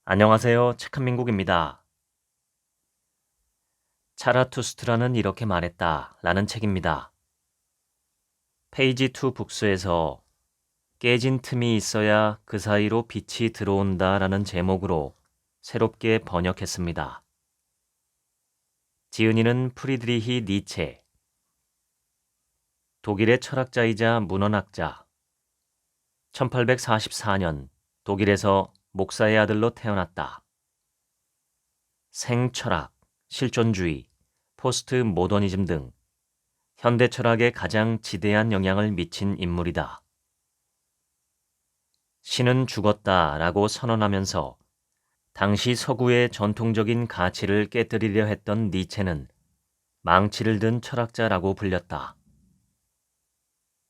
안녕하세요. 책한민국입니다. 차라투스트라는 이렇게 말했다 라는 책입니다. 페이지 투 북스에서 깨진 틈이 있어야 그 사이로 빛이 들어온다 라는 제목으로 새롭게 번역했습니다. 지은이는 프리드리히 니체, 독일의 철학자이자 문헌학자, 1844년 독일에서 목사의 아들로 태어났다. 생철학, 실존주의, 포스트 모더니즘 등 현대 철학에 가장 지대한 영향을 미친 인물이다. 신은 죽었다라고 선언하면서 당시 서구의 전통적인 가치를 깨뜨리려 했던 니체는 망치를 든 철학자라고 불렸다.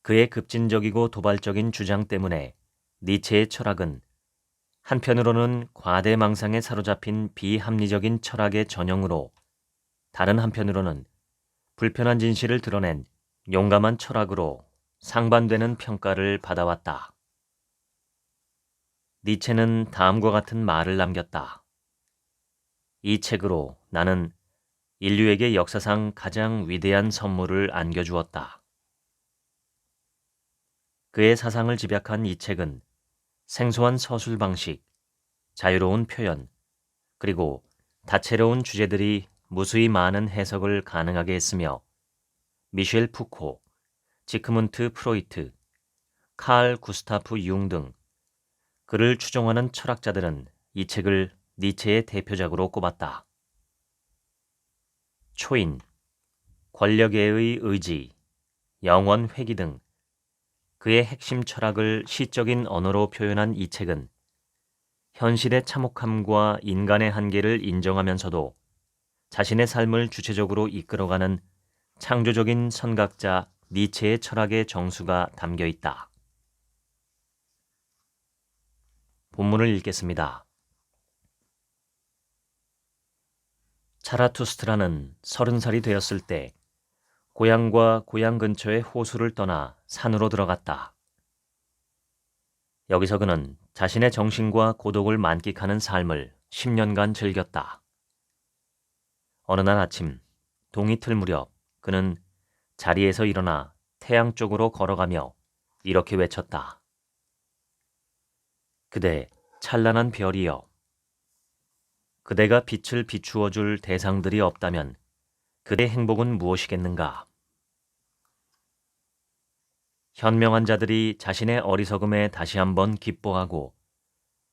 그의 급진적이고 도발적인 주장 때문에 니체의 철학은 한편으로는 과대망상에 사로잡힌 비합리적인 철학의 전형으로, 다른 한편으로는 불편한 진실을 드러낸 용감한 철학으로 상반되는 평가를 받아왔다. 니체는 다음과 같은 말을 남겼다. 이 책으로 나는 인류에게 역사상 가장 위대한 선물을 안겨주었다. 그의 사상을 집약한 이 책은 생소한 서술 방식, 자유로운 표현, 그리고 다채로운 주제들이 무수히 많은 해석을 가능하게 했으며 미셸 푸코, 지크문트 프로이트, 칼 구스타프 융 등 그를 추종하는 철학자들은 이 책을 니체의 대표작으로 꼽았다. 초인, 권력에의 의지, 영원 회귀 등 그의 핵심 철학을 시적인 언어로 표현한 이 책은 현실의 참혹함과 인간의 한계를 인정하면서도 자신의 삶을 주체적으로 이끌어가는 창조적인 선각자 니체의 철학의 정수가 담겨 있다. 본문을 읽겠습니다. 차라투스트라는 30살이 되었을 때 고향과 고향 근처의 호수를 떠나 산으로 들어갔다. 여기서 그는 자신의 정신과 고독을 만끽하는 삶을 10년간 즐겼다. 어느 날 아침 동이 틀 무렵 그는 자리에서 일어나 태양 쪽으로 걸어가며 이렇게 외쳤다. 그대 찬란한 별이여. 그대가 빛을 비추어 줄 대상들이 없다면 그대의 행복은 무엇이겠는가? 현명한 자들이 자신의 어리석음에 다시 한번 기뻐하고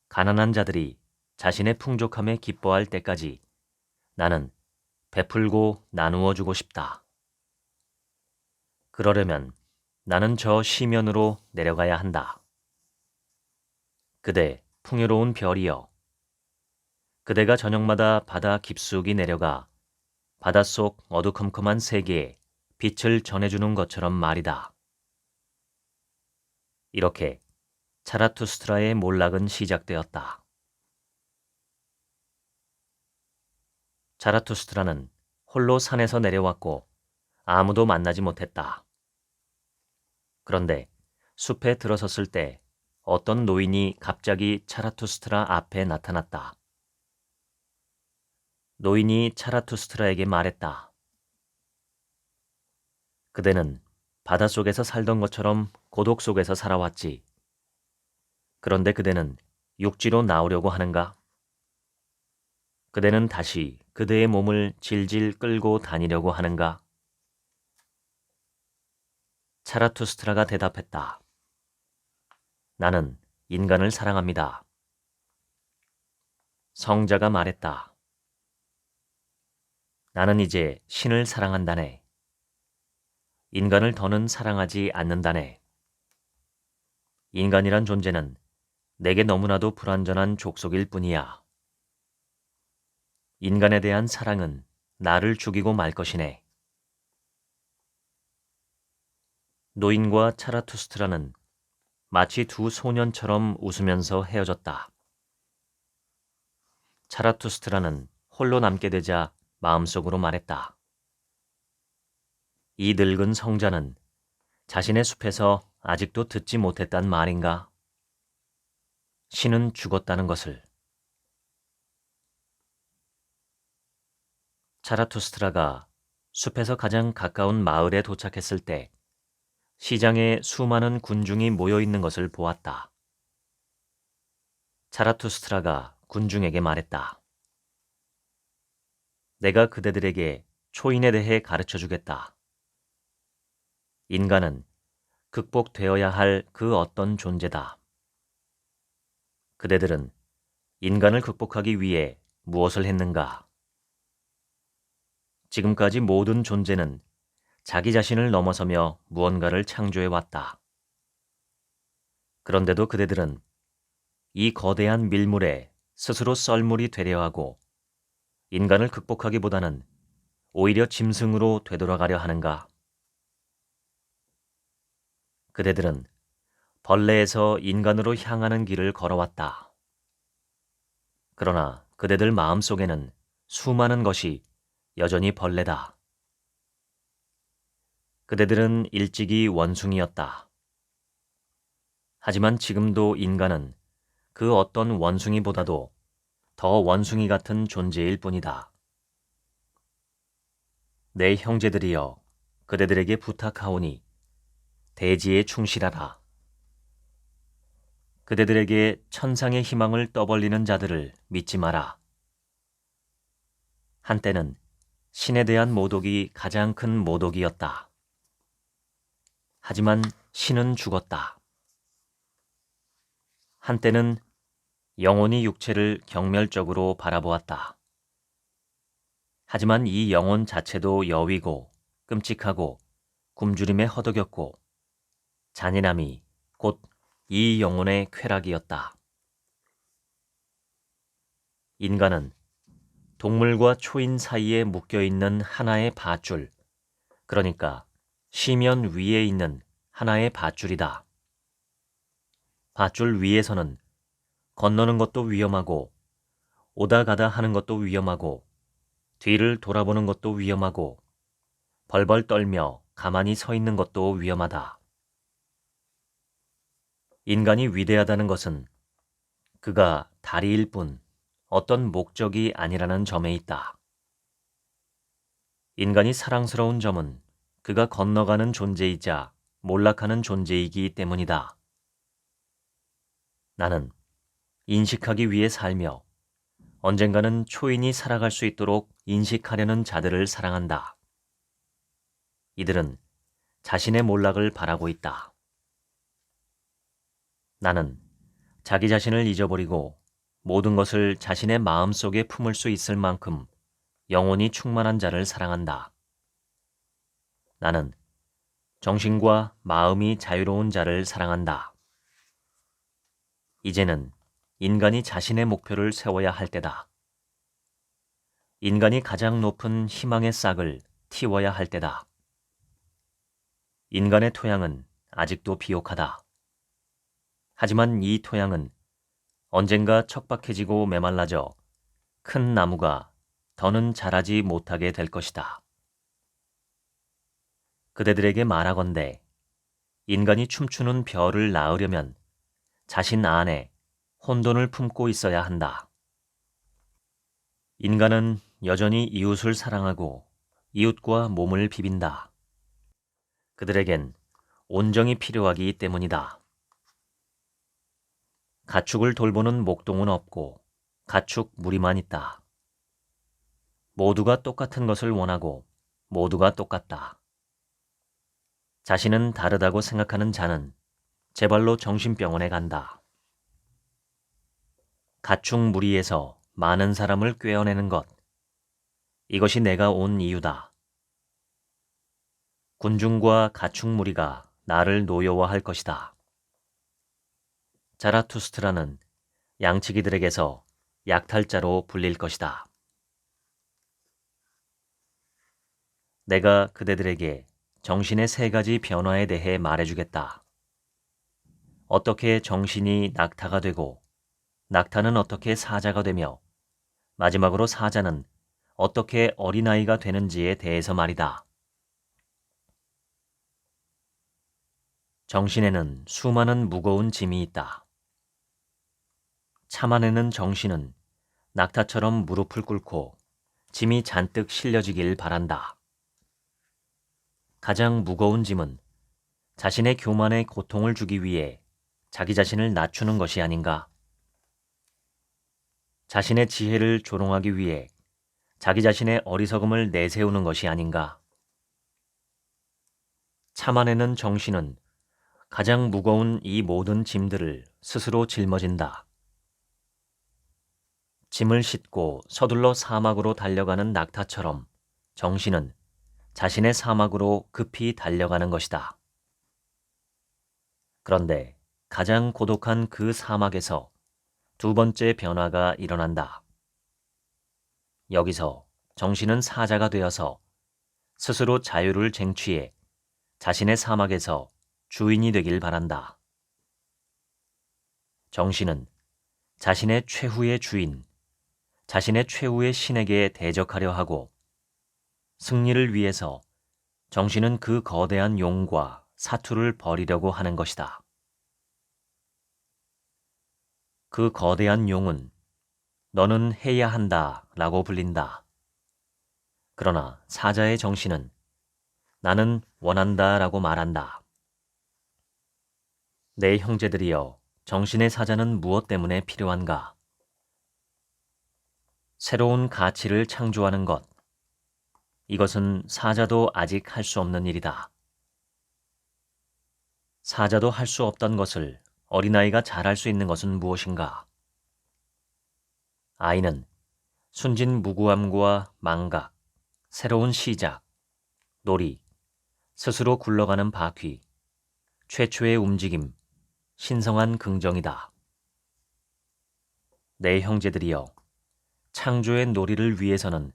가난한 자들이 자신의 풍족함에 기뻐할 때까지 나는 베풀고 나누어 주고 싶다. 그러려면 나는 저 시면으로 내려가야 한다. 그대 풍요로운 별이여. 그대가 저녁마다 바다 깊숙이 내려가 바닷속 어두컴컴한 세계에 빛을 전해주는 것처럼 말이다. 이렇게 차라투스트라의 몰락은 시작되었다. 차라투스트라는 홀로 산에서 내려왔고 아무도 만나지 못했다. 그런데 숲에 들어섰을 때 어떤 노인이 갑자기 차라투스트라 앞에 나타났다. 노인이 차라투스트라에게 말했다. 그대는 바닷속에서 살던 것처럼 고독 속에서 살아왔지. 그런데 그대는 육지로 나오려고 하는가? 그대는 다시 그대의 몸을 질질 끌고 다니려고 하는가? 차라투스트라가 대답했다. 나는 인간을 사랑합니다. 성자가 말했다. 나는 이제 신을 사랑한다네. 인간을 더는 사랑하지 않는다네. 인간이란 존재는 내게 너무나도 불완전한 족속일 뿐이야. 인간에 대한 사랑은 나를 죽이고 말 것이네. 노인과 차라투스트라는 마치 두 소년처럼 웃으면서 헤어졌다. 차라투스트라는 홀로 남게 되자 마음속으로 말했다. 이 늙은 성자는 자신의 숲에서 아직도 듣지 못했단 말인가? 신은 죽었다는 것을. 자라투스트라가 숲에서 가장 가까운 마을에 도착했을 때 시장에 수많은 군중이 모여 있는 것을 보았다. 자라투스트라가 군중에게 말했다. 내가 그대들에게 초인에 대해 가르쳐 주겠다. 인간은 극복되어야 할 그 어떤 존재다. 그대들은 인간을 극복하기 위해 무엇을 했는가? 지금까지 모든 존재는 자기 자신을 넘어서며 무언가를 창조해왔다. 그런데도 그대들은 이 거대한 밀물에 스스로 썰물이 되려 하고 인간을 극복하기보다는 오히려 짐승으로 되돌아가려 하는가? 그대들은 벌레에서 인간으로 향하는 길을 걸어왔다. 그러나 그대들 마음속에는 수많은 것이 여전히 벌레다. 그대들은 일찍이 원숭이였다. 하지만 지금도 인간은 그 어떤 원숭이보다도 더 원숭이 같은 존재일 뿐이다. 내 형제들이여, 그대들에게 부탁하오니 대지에 충실하라. 그대들에게 천상의 희망을 떠벌리는 자들을 믿지 마라. 한때는 신에 대한 모독이 가장 큰 모독이었다. 하지만 신은 죽었다. 한때는 영혼이 육체를 경멸적으로 바라보았다. 하지만 이 영혼 자체도 여위고 끔찍하고 굶주림에 허덕였고 잔인함이 곧 이 영혼의 쾌락이었다. 인간은 동물과 초인 사이에 묶여있는 하나의 밧줄, 그러니까 시면 위에 있는 하나의 밧줄이다. 밧줄 위에서는 건너는 것도 위험하고 오다 가다 하는 것도 위험하고 뒤를 돌아보는 것도 위험하고 벌벌 떨며 가만히 서 있는 것도 위험하다. 인간이 위대하다는 것은 그가 다리일 뿐 어떤 목적이 아니라는 점에 있다. 인간이 사랑스러운 점은 그가 건너가는 존재이자 몰락하는 존재이기 때문이다. 나는 인식하기 위해 살며 언젠가는 초인이 살아갈 수 있도록 인식하려는 자들을 사랑한다. 이들은 자신의 몰락을 바라고 있다. 나는 자기 자신을 잊어버리고 모든 것을 자신의 마음속에 품을 수 있을 만큼 영혼이 충만한 자를 사랑한다. 나는 정신과 마음이 자유로운 자를 사랑한다. 이제는 인간이 자신의 목표를 세워야 할 때다. 인간이 가장 높은 희망의 싹을 틔워야 할 때다. 인간의 토양은 아직도 비옥하다. 하지만 이 토양은 언젠가 척박해지고 메말라져 큰 나무가 더는 자라지 못하게 될 것이다. 그대들에게 말하건대 인간이 춤추는 별을 낳으려면 자신 안에 혼돈을 품고 있어야 한다. 인간은 여전히 이웃을 사랑하고 이웃과 몸을 비빈다. 그들에겐 온정이 필요하기 때문이다. 가축을 돌보는 목동은 없고 가축 무리만 있다. 모두가 똑같은 것을 원하고 모두가 똑같다. 자신은 다르다고 생각하는 자는 제발로 정신병원에 간다. 가축 무리에서 많은 사람을 꿰어내는 것, 이것이 내가 온 이유다. 군중과 가축 무리가 나를 노여워할 것이다. 자라투스트라는 양치기들에게서 약탈자로 불릴 것이다. 내가 그대들에게 정신의 세 가지 변화에 대해 말해주겠다. 어떻게 정신이 낙타가 되고 낙타는 어떻게 사자가 되며 마지막으로 사자는 어떻게 어린아이가 되는지에 대해서 말이다. 정신에는 수많은 무거운 짐이 있다. 참아내는 정신은 낙타처럼 무릎을 꿇고 짐이 잔뜩 실려지길 바란다. 가장 무거운 짐은 자신의 교만에 고통을 주기 위해 자기 자신을 낮추는 것이 아닌가. 자신의 지혜를 조롱하기 위해 자기 자신의 어리석음을 내세우는 것이 아닌가. 참아내는 정신은 가장 무거운 이 모든 짐들을 스스로 짊어진다. 짐을 싣고 서둘러 사막으로 달려가는 낙타처럼 정신은 자신의 사막으로 급히 달려가는 것이다. 그런데 가장 고독한 그 사막에서 두 번째 변화가 일어난다. 여기서 정신은 사자가 되어서 스스로 자유를 쟁취해 자신의 사막에서 주인이 되길 바란다. 정신은 자신의 최후의 주인, 자신의 최후의 신에게 대적하려 하고 승리를 위해서 정신은 그 거대한 용과 사투를 버리려고 하는 것이다. 그 거대한 용은 너는 해야 한다 라고 불린다. 그러나 사자의 정신은 나는 원한다 라고 말한다. 내 형제들이여, 정신의 사자는 무엇 때문에 필요한가? 새로운 가치를 창조하는 것. 이것은 사자도 아직 할 수 없는 일이다. 사자도 할 수 없던 것을 어린아이가 잘할 수 있는 것은 무엇인가? 아이는 순진무구함과 망각, 새로운 시작, 놀이, 스스로 굴러가는 바퀴, 최초의 움직임, 신성한 긍정이다. 내 형제들이여, 창조의 놀이를 위해서는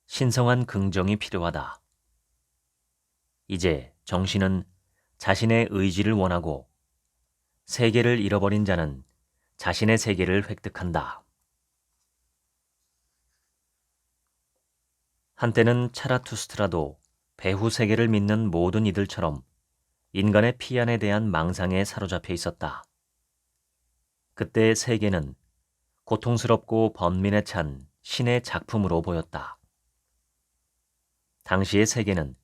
신성한 긍정이 필요하다. 이제 정신은 자신의 의지를 원하고 세계를 잃어버린 자는 자신의 세계를 획득한다. 한때는 차라투스트라도 배후 세계를 믿는 모든 이들처럼 인간의 피안에 대한 망상에 사로잡혀 있었다. 그때의 세계는 고통스럽고 번민에 찬 신의 작품으로 보였다. 당시의 세계는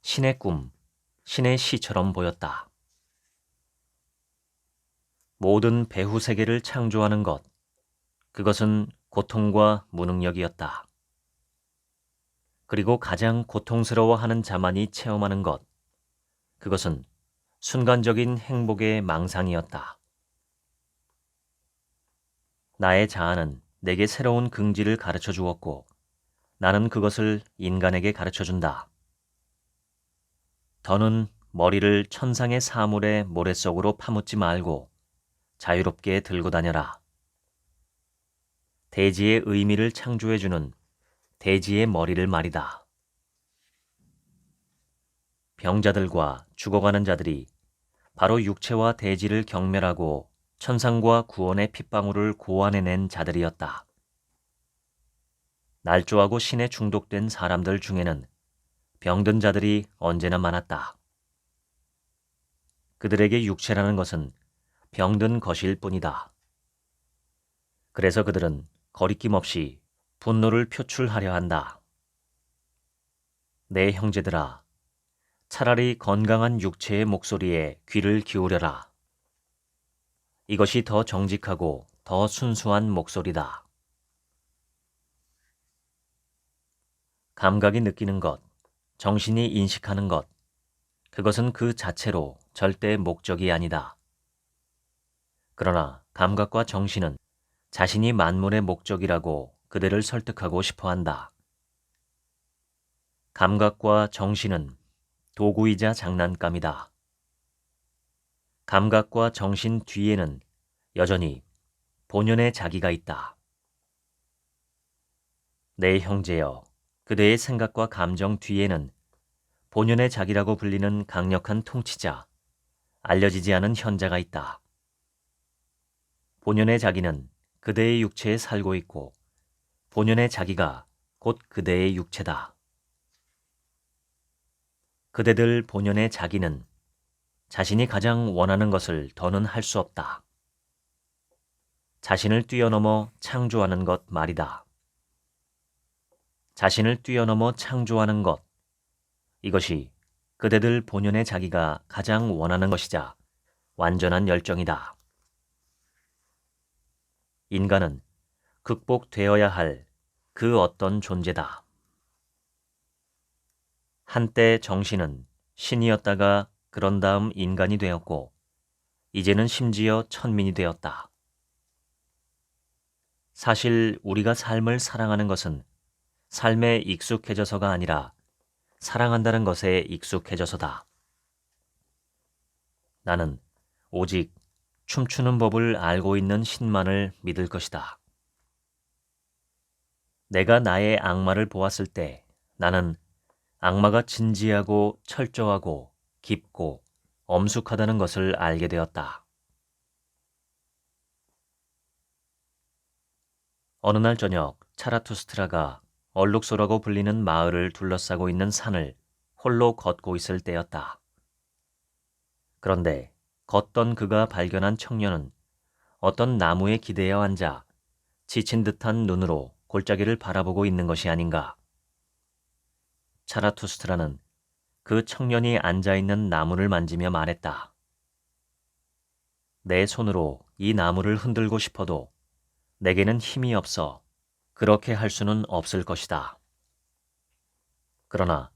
신의 꿈, 신의 시처럼 보였다. 모든 배후 세계를 창조하는 것, 그것은 고통과 무능력이었다. 그리고 가장 고통스러워하는 자만이 체험하는 것, 그것은 순간적인 행복의 망상이었다. 나의 자아는 내게 새로운 긍지를 가르쳐 주었고 나는 그것을 인간에게 가르쳐 준다. 더는 머리를 천상의 사물의 모래 속으로 파묻지 말고 자유롭게 들고 다녀라. 대지의 의미를 창조해주는 대지의 머리를 말이다. 병자들과 죽어가는 자들이 바로 육체와 대지를 경멸하고 천상과 구원의 핏방울을 고안해낸 자들이었다. 날조하고 신에 중독된 사람들 중에는 병든 자들이 언제나 많았다. 그들에게 육체라는 것은 병든 것일 뿐이다. 그래서 그들은 거리낌 없이 분노를 표출하려 한다. 내 형제들아, 차라리 건강한 육체의 목소리에 귀를 기울여라. 이것이 더 정직하고 더 순수한 목소리다. 감각이 느끼는 것, 정신이 인식하는 것, 그것은 그 자체로 절대 목적이 아니다. 그러나 감각과 정신은 자신이 만물의 목적이라고 그들을 설득하고 싶어 한다. 감각과 정신은 도구이자 장난감이다. 감각과 정신 뒤에는 여전히 본연의 자기가 있다. 내 형제여, 그대의 생각과 감정 뒤에는 본연의 자기라고 불리는 강력한 통치자, 알려지지 않은 현자가 있다. 본연의 자기는 그대의 육체에 살고 있고 본연의 자기가 곧 그대의 육체다. 그대들 본연의 자기는 자신이 가장 원하는 것을 더는 할 수 없다. 자신을 뛰어넘어 창조하는 것 말이다. 자신을 뛰어넘어 창조하는 것, 이것이 그대들 본연의 자기가 가장 원하는 것이자 완전한 열정이다. 인간은 극복되어야 할 그 어떤 존재다. 한때 정신은 신이었다가 그런 다음 인간이 되었고 이제는 심지어 천민이 되었다. 사실 우리가 삶을 사랑하는 것은 삶에 익숙해져서가 아니라 사랑한다는 것에 익숙해져서다. 나는 오직 춤추는 법을 알고 있는 신만을 믿을 것이다. 내가 나의 악마를 보았을 때 나는 악마가 진지하고 철저하고 깊고 엄숙하다는 것을 알게 되었다. 어느 날 저녁 차라투스트라가 얼룩소라고 불리는 마을을 둘러싸고 있는 산을 홀로 걷고 있을 때였다. 그런데 걷던 그가 발견한 청년은 어떤 나무에 기대어 앉아 지친 듯한 눈으로 골짜기를 바라보고 있는 것이 아닌가. 차라투스트라는 그 청년이 앉아있는 나무를 만지며 말했다. 내 손으로 이 나무를 흔들고 싶어도 내게는 힘이 없어 그렇게 할 수는 없을 것이다. 그러나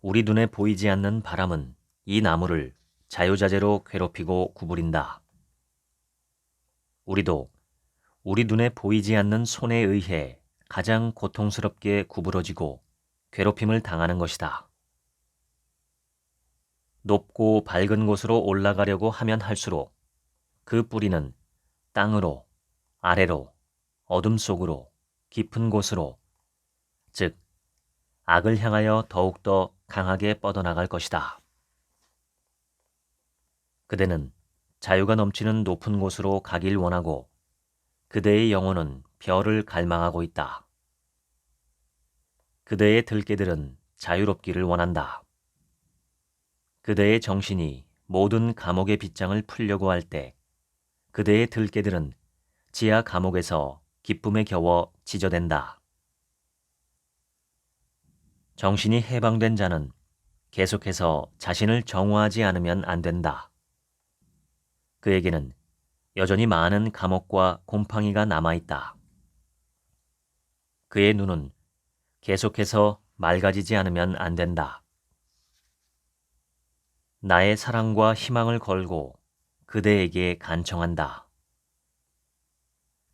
우리 눈에 보이지 않는 바람은 이 나무를 자유자재로 괴롭히고 구부린다. 우리도 우리 눈에 보이지 않는 손에 의해 가장 고통스럽게 구부러지고 괴롭힘을 당하는 것이다. 높고 밝은 곳으로 올라가려고 하면 할수록 그 뿌리는 땅으로, 아래로, 어둠 속으로, 깊은 곳으로, 즉 악을 향하여 더욱더 강하게 뻗어나갈 것이다. 그대는 자유가 넘치는 높은 곳으로 가길 원하고 그대의 영혼은 별을 갈망하고 있다. 그대의 들깨들은 자유롭기를 원한다. 그대의 정신이 모든 감옥의 빗장을 풀려고 할 때 그대의 들깨들은 지하 감옥에서 기쁨에 겨워 지저댄다. 정신이 해방된 자는 계속해서 자신을 정화하지 않으면 안 된다. 그에게는 여전히 많은 감옥과 곰팡이가 남아있다. 그의 눈은 계속해서 맑아지지 않으면 안 된다. 나의 사랑과 희망을 걸고 그대에게 간청한다.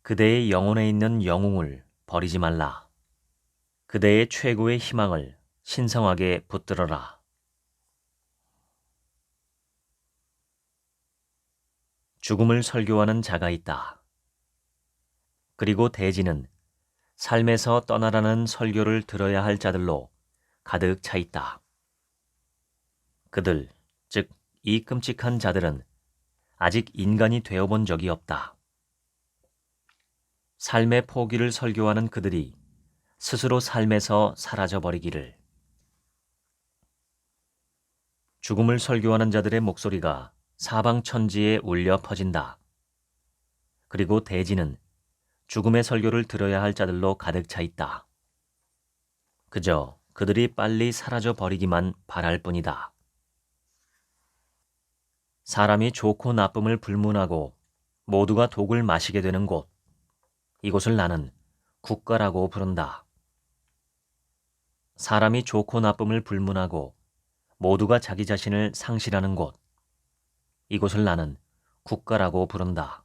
그대의 영혼에 있는 영웅을 버리지 말라. 그대의 최고의 희망을 신성하게 붙들어라. 죽음을 설교하는 자가 있다. 그리고 대지는 삶에서 떠나라는 설교를 들어야 할 자들로 가득 차 있다. 그들, 즉 이 끔찍한 자들은 아직 인간이 되어본 적이 없다. 삶의 포기를 설교하는 그들이 스스로 삶에서 사라져버리기를. 죽음을 설교하는 자들의 목소리가 사방천지에 울려 퍼진다. 그리고 대지는 죽음의 설교를 들어야 할 자들로 가득 차 있다. 그저 그들이 빨리 사라져 버리기만 바랄 뿐이다. 사람이 좋고 나쁨을 불문하고 모두가 독을 마시게 되는 곳, 이곳을 나는 국가라고 부른다. 사람이 좋고 나쁨을 불문하고 모두가 자기 자신을 상실하는 곳, 이곳을 나는 국가라고 부른다.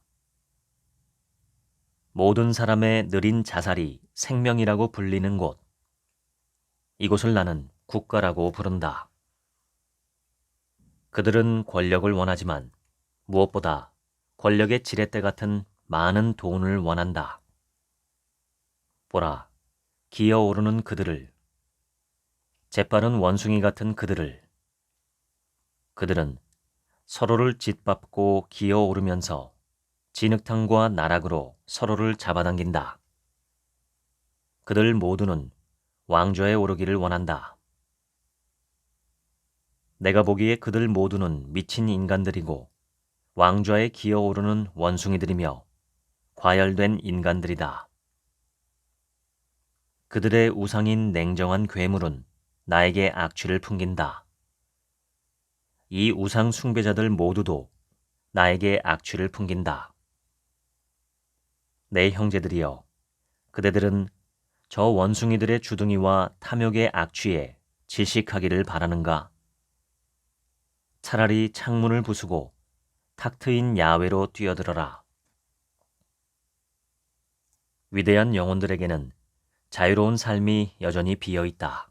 모든 사람의 느린 자살이 생명이라고 불리는 곳, 이곳을 나는 국가라고 부른다. 그들은 권력을 원하지만 무엇보다 권력의 지렛대 같은 많은 돈을 원한다. 보라, 기어오르는 그들을, 재빠른 원숭이 같은 그들을. 그들은 서로를 짓밟고 기어오르면서 진흙탕과 나락으로 서로를 잡아당긴다. 그들 모두는 왕좌에 오르기를 원한다. 내가 보기에 그들 모두는 미친 인간들이고 왕좌에 기어오르는 원숭이들이며 과열된 인간들이다. 그들의 우상인 냉정한 괴물은 나에게 악취를 풍긴다. 이 우상 숭배자들 모두도 나에게 악취를 풍긴다. 내 형제들이여, 그대들은 저 원숭이들의 주둥이와 탐욕의 악취에 질식하기를 바라는가? 차라리 창문을 부수고 탁 트인 야외로 뛰어들어라. 위대한 영혼들에게는 자유로운 삶이 여전히 비어 있다.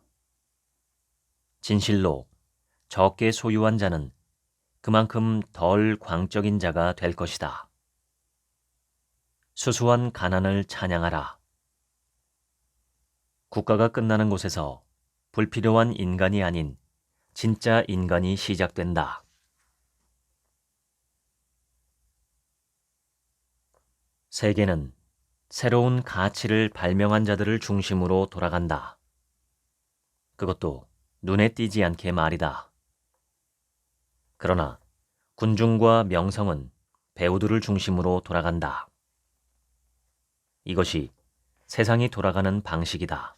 진실로 적게 소유한 자는 그만큼 덜 광적인 자가 될 것이다. 수수한 가난을 찬양하라. 국가가 끝나는 곳에서 불필요한 인간이 아닌 진짜 인간이 시작된다. 세계는 새로운 가치를 발명한 자들을 중심으로 돌아간다. 그것도 눈에 띄지 않게 말이다. 그러나 군중과 명성은 배우들을 중심으로 돌아간다. 이것이 세상이 돌아가는 방식이다.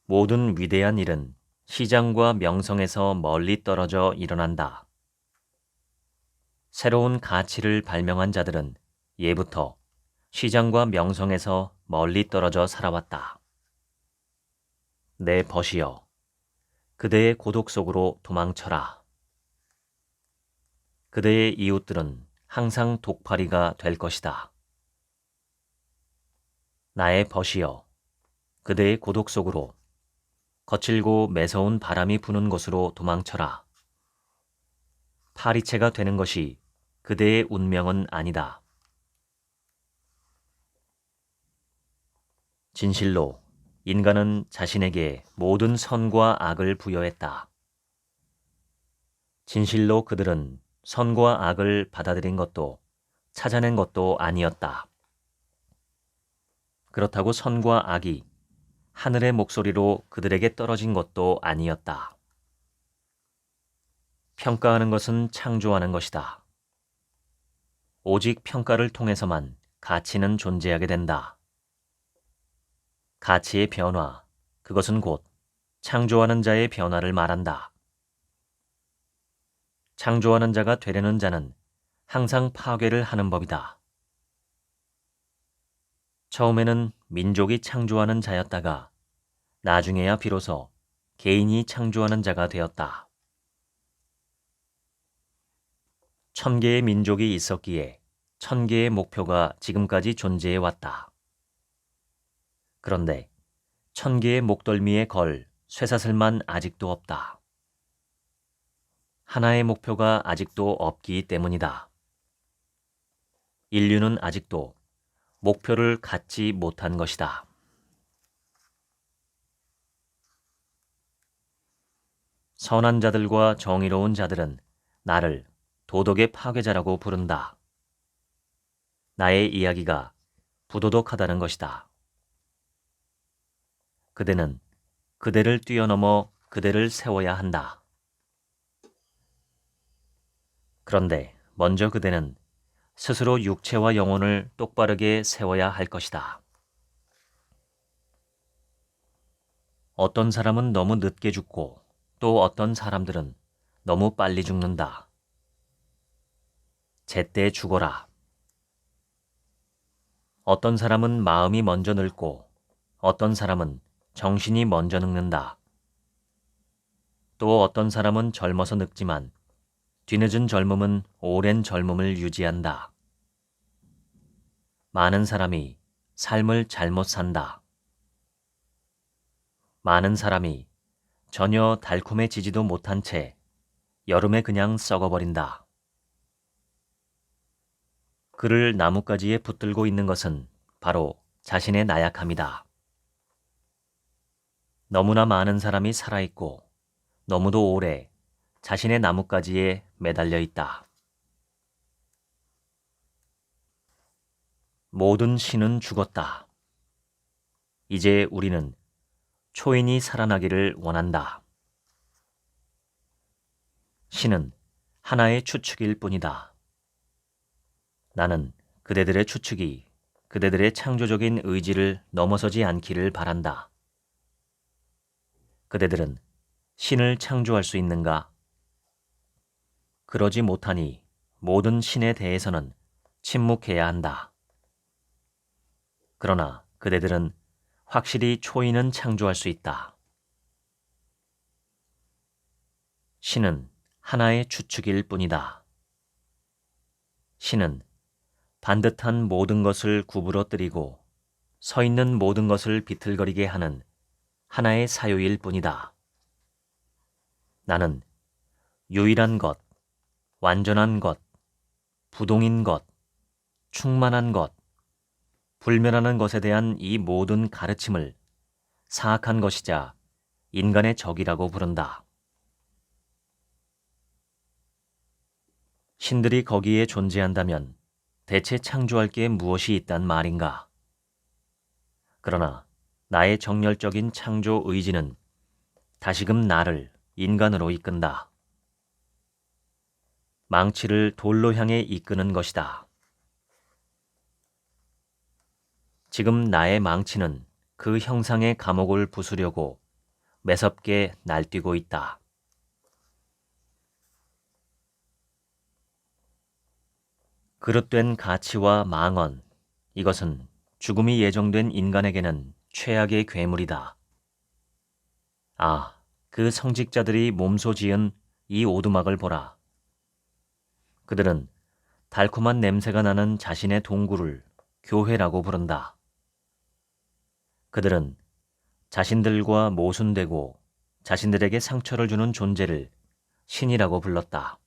모든 위대한 일은 시장과 명성에서 멀리 떨어져 일어난다. 새로운 가치를 발명한 자들은 예부터 시장과 명성에서 멀리 떨어져 살아왔다. 내 벗이여, 그대의 고독 속으로 도망쳐라. 그대의 이웃들은 항상 독파리가 될 것이다. 나의 벗이여, 그대의 고독 속으로, 거칠고 매서운 바람이 부는 곳으로 도망쳐라. 파리채가 되는 것이 그대의 운명은 아니다. 진실로 인간은 자신에게 모든 선과 악을 부여했다. 진실로 그들은 선과 악을 받아들인 것도 찾아낸 것도 아니었다. 그렇다고 선과 악이 하늘의 목소리로 그들에게 떨어진 것도 아니었다. 평가하는 것은 창조하는 것이다. 오직 평가를 통해서만 가치는 존재하게 된다. 가치의 변화, 그것은 곧 창조하는 자의 변화를 말한다. 창조하는 자가 되려는 자는 항상 파괴를 하는 법이다. 처음에는 민족이 창조하는 자였다가 나중에야 비로소 개인이 창조하는 자가 되었다. 1000개의 민족이 있었기에 1000개의 목표가 지금까지 존재해 왔다. 그런데 1000개의 목덜미에 걸 쇠사슬만 아직도 없다. 하나의 목표가 아직도 없기 때문이다. 인류는 아직도 목표를 갖지 못한 것이다. 선한 자들과 정의로운 자들은 나를 도덕의 파괴자라고 부른다. 나의 이야기가 부도덕하다는 것이다. 그대는 그대를 뛰어넘어 그대를 세워야 한다. 그런데 먼저 그대는 스스로 육체와 영혼을 똑바르게 세워야 할 것이다. 어떤 사람은 너무 늦게 죽고 또 어떤 사람들은 너무 빨리 죽는다. 제때 죽어라. 어떤 사람은 마음이 먼저 늙고 어떤 사람은 정신이 먼저 늙는다. 또 어떤 사람은 젊어서 늙지만 뒤늦은 젊음은 오랜 젊음을 유지한다. 많은 사람이 삶을 잘못 산다. 많은 사람이 전혀 달콤해지지도 못한 채 여름에 그냥 썩어버린다. 그를 나뭇가지에 붙들고 있는 것은 바로 자신의 나약함이다. 너무나 많은 사람이 살아있고 너무도 오래 자신의 나뭇가지에 매달려 있다. 모든 신은 죽었다. 이제 우리는 초인이 살아나기를 원한다. 신은 하나의 추측일 뿐이다. 나는 그대들의 추측이 그대들의 창조적인 의지를 넘어서지 않기를 바란다. 그대들은 신을 창조할 수 있는가? 그러지 못하니 모든 신에 대해서는 침묵해야 한다. 그러나 그대들은 확실히 초인은 창조할 수 있다. 신은 하나의 추측일 뿐이다. 신은 반듯한 모든 것을 구부러뜨리고 서 있는 모든 것을 비틀거리게 하는 하나의 사유일 뿐이다. 나는 유일한 것, 완전한 것, 부동인 것, 충만한 것, 불멸하는 것에 대한 이 모든 가르침을 사악한 것이자 인간의 적이라고 부른다. 신들이 거기에 존재한다면 대체 창조할 게 무엇이 있단 말인가? 그러나 나의 정열적인 창조 의지는 다시금 나를 인간으로 이끈다. 망치를 돌로 향해 이끄는 것이다. 지금 나의 망치는 그 형상의 감옥을 부수려고 매섭게 날뛰고 있다. 그릇된 가치와 망언, 이것은 죽음이 예정된 인간에게는 최악의 괴물이다. 아, 그 성직자들이 몸소 지은 이 오두막을 보라. 그들은 달콤한 냄새가 나는 자신의 동굴을 교회라고 부른다. 그들은 자신들과 모순되고 자신들에게 상처를 주는 존재를 신이라고 불렀다.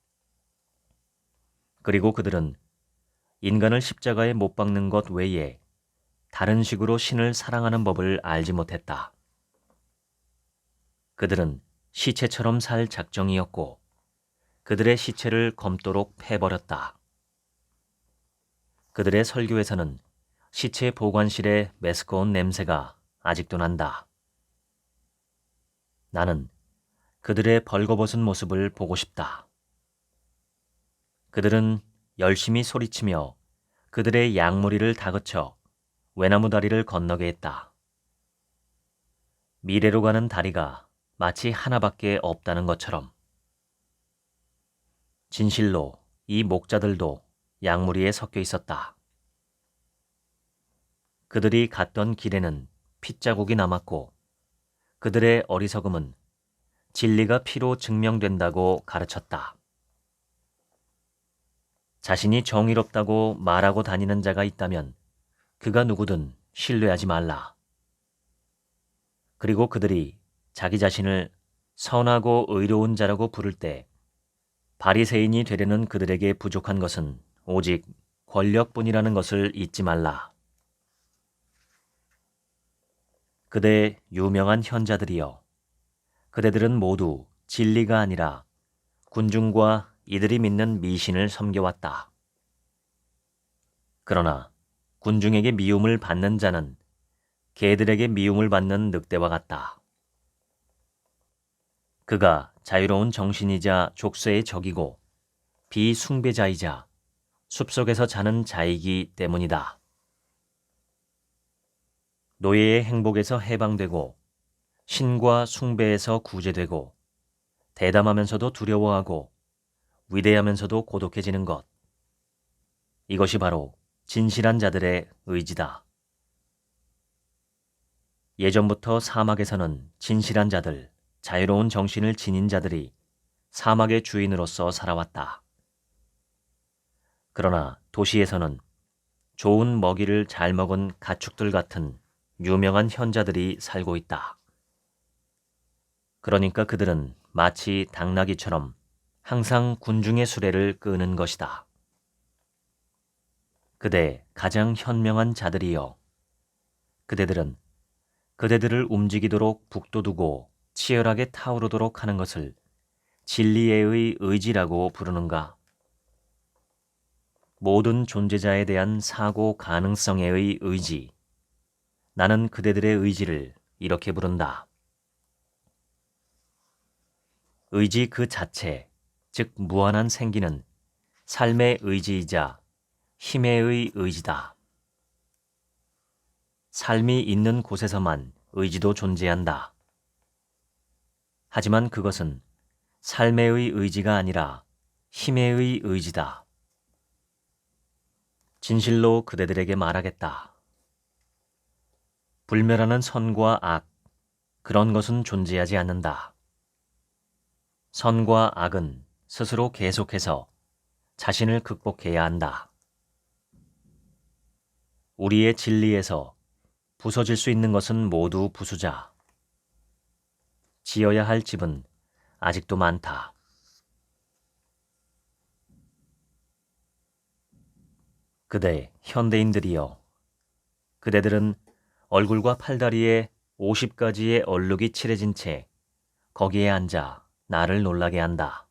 그리고 그들은 인간을 십자가에 못 박는 것 외에 다른 식으로 신을 사랑하는 법을 알지 못했다. 그들은 시체처럼 살 작정이었고 그들의 시체를 검도록 패버렸다. 그들의 설교에서는 시체 보관실에 메스꺼운 냄새가 아직도 난다. 나는 그들의 벌거벗은 모습을 보고 싶다. 그들은 열심히 소리치며 그들의 양머리를 다그쳐 외나무 다리를 건너게 했다. 미래로 가는 다리가 마치 하나밖에 없다는 것처럼. 진실로 이 목자들도 양무리에 섞여 있었다. 그들이 갔던 길에는 핏자국이 남았고 그들의 어리석음은 진리가 피로 증명된다고 가르쳤다. 자신이 정의롭다고 말하고 다니는 자가 있다면 그가 누구든 신뢰하지 말라. 그리고 그들이 자기 자신을 선하고 의로운 자라고 부를 때 바리새인이 되려는 그들에게 부족한 것은 오직 권력뿐이라는 것을 잊지 말라. 그대의 유명한 현자들이여, 그대들은 모두 진리가 아니라 군중과 이들이 믿는 미신을 섬겨왔다. 그러나 군중에게 미움을 받는 자는 개들에게 미움을 받는 늑대와 같다. 그가 자유로운 정신이자 족쇄의 적이고 비숭배자이자 숲속에서 자는 자이기 때문이다. 노예의 행복에서 해방되고 신과 숭배에서 구제되고 대담하면서도 두려워하고 위대하면서도 고독해지는 것. 이것이 바로 진실한 자들의 의지다. 예전부터 사막에서는 진실한 자들, 자유로운 정신을 지닌 자들이 사막의 주인으로서 살아왔다. 그러나 도시에서는 좋은 먹이를 잘 먹은 가축들 같은 유명한 현자들이 살고 있다. 그러니까 그들은 마치 당나귀처럼 항상 군중의 수레를 끄는 것이다. 그대 가장 현명한 자들이여, 그대들은 그대들을 움직이도록 북돋우고 치열하게 타오르도록 하는 것을 진리의 의지라고 부르는가? 모든 존재자에 대한 사고 가능성의 의지. 나는 그대들의 의지를 이렇게 부른다. 의지 그 자체, 즉 무한한 생기는 삶의 의지이자 힘의 의지다. 삶이 있는 곳에서만 의지도 존재한다. 하지만 그것은 삶의 의지가 아니라 힘의 의지다. 진실로 그대들에게 말하겠다. 불멸하는 선과 악, 그런 것은 존재하지 않는다. 선과 악은 스스로 계속해서 자신을 극복해야 한다. 우리의 진리에서 부서질 수 있는 것은 모두 부수자. 지어야 할 집은 아직도 많다. 그대 현대인들이여, 그대들은 얼굴과 팔다리에 50가지의 얼룩이 칠해진 채 거기에 앉아 나를 놀라게 한다.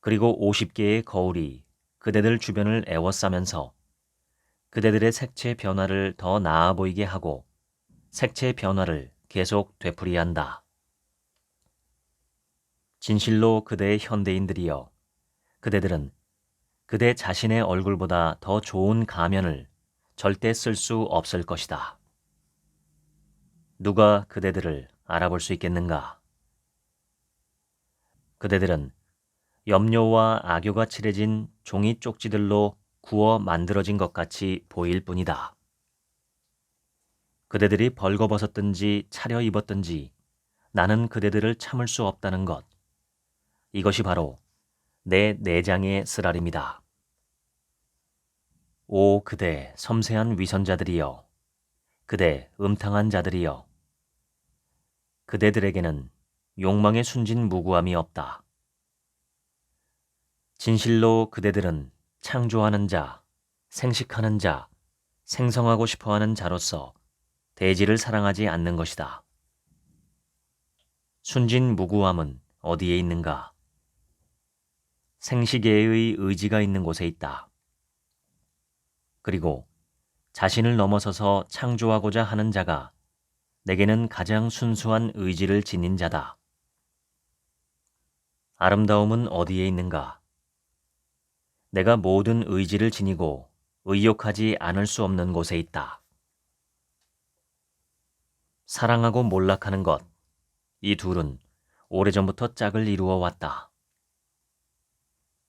그리고 50개의 거울이 그대들 주변을 에워싸면서 그대들의 색채 변화를 더 나아 보이게 하고 색채 변화를 계속 되풀이한다. 진실로 그대의 현대인들이여, 그대들은 그대 자신의 얼굴보다 더 좋은 가면을 절대 쓸 수 없을 것이다. 누가 그대들을 알아볼 수 있겠는가? 그대들은 염료와 악교가 칠해진 종이 쪽지들로 구워 만들어진 것 같이 보일 뿐이다. 그대들이 벌거벗었든지 차려입었든지 나는 그대들을 참을 수 없다는 것. 이것이 바로 내 내장의 쓰라림이다. 오 그대 섬세한 위선자들이여, 그대 음탕한 자들이여, 그대들에게는 욕망에 순진 무구함이 없다. 진실로 그대들은 창조하는 자, 생식하는 자, 생성하고 싶어하는 자로서 대지를 사랑하지 않는 것이다. 순진 무구함은 어디에 있는가? 생시계의 의지가 있는 곳에 있다. 그리고 자신을 넘어서서 창조하고자 하는 자가 내게는 가장 순수한 의지를 지닌 자다. 아름다움은 어디에 있는가? 내가 모든 의지를 지니고 의욕하지 않을 수 없는 곳에 있다. 사랑하고 몰락하는 것, 이 둘은 오래전부터 짝을 이루어 왔다.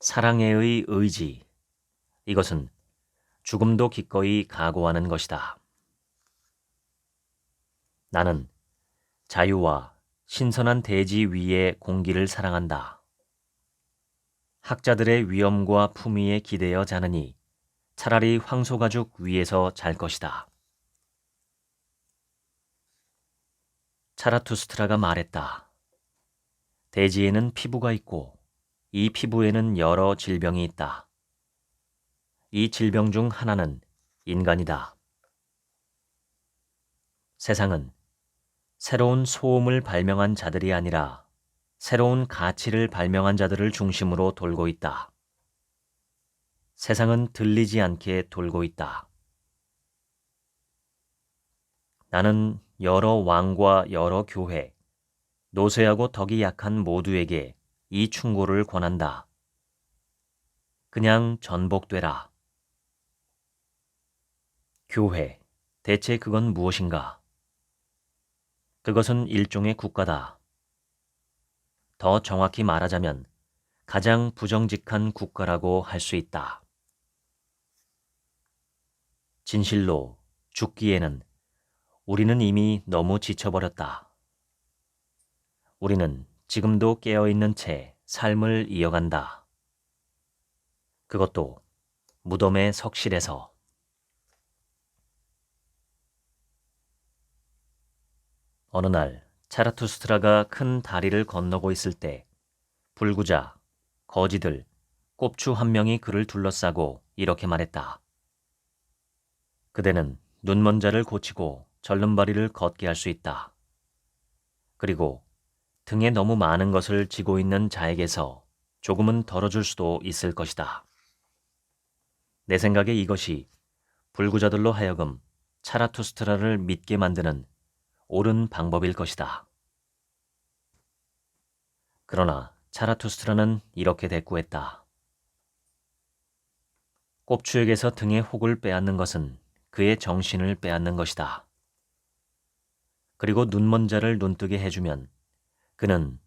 사랑의 의지, 이것은 죽음도 기꺼이 각오하는 것이다. 나는 자유와 신선한 대지 위의 공기를 사랑한다. 학자들의 위엄과 품위에 기대어 자느니 차라리 황소가죽 위에서 잘 것이다. 차라투스트라가 말했다. 대지에는 피부가 있고 이 피부에는 여러 질병이 있다. 이 질병 중 하나는 인간이다. 세상은 새로운 소음을 발명한 자들이 아니라 새로운 가치를 발명한 자들을 중심으로 돌고 있다. 세상은 들리지 않게 돌고 있다. 나는 여러 왕과 여러 교회, 노쇠하고 덕이 약한 모두에게 이 충고를 권한다. 그냥 전복되라. 교회, 대체 그건 무엇인가? 그것은 일종의 국가다. 더 정확히 말하자면 가장 부정직한 국가라고 할 수 있다. 진실로 죽기에는 우리는 이미 너무 지쳐버렸다. 우리는 지금도 깨어있는 채 삶을 이어간다. 그것도 무덤의 석실에서. 어느 날 차라투스트라가 큰 다리를 건너고 있을 때 불구자, 거지들, 꼽추 한 명이 그를 둘러싸고 이렇게 말했다. 그대는 눈먼 자를 고치고 절름발이를 걷게 할 수 있다. 그리고 등에 너무 많은 것을 지고 있는 자에게서 조금은 덜어줄 수도 있을 것이다. 내 생각에 이것이 불구자들로 하여금 차라투스트라를 믿게 만드는 옳은 방법일 것이다. 그러나 차라투스트라는 이렇게 대꾸했다. 꼽추에게서 등의 혹을 빼앗는 것은 그의 정신을 빼앗는 것이다. 그리고 눈먼 자를 눈뜨게 해주면 그는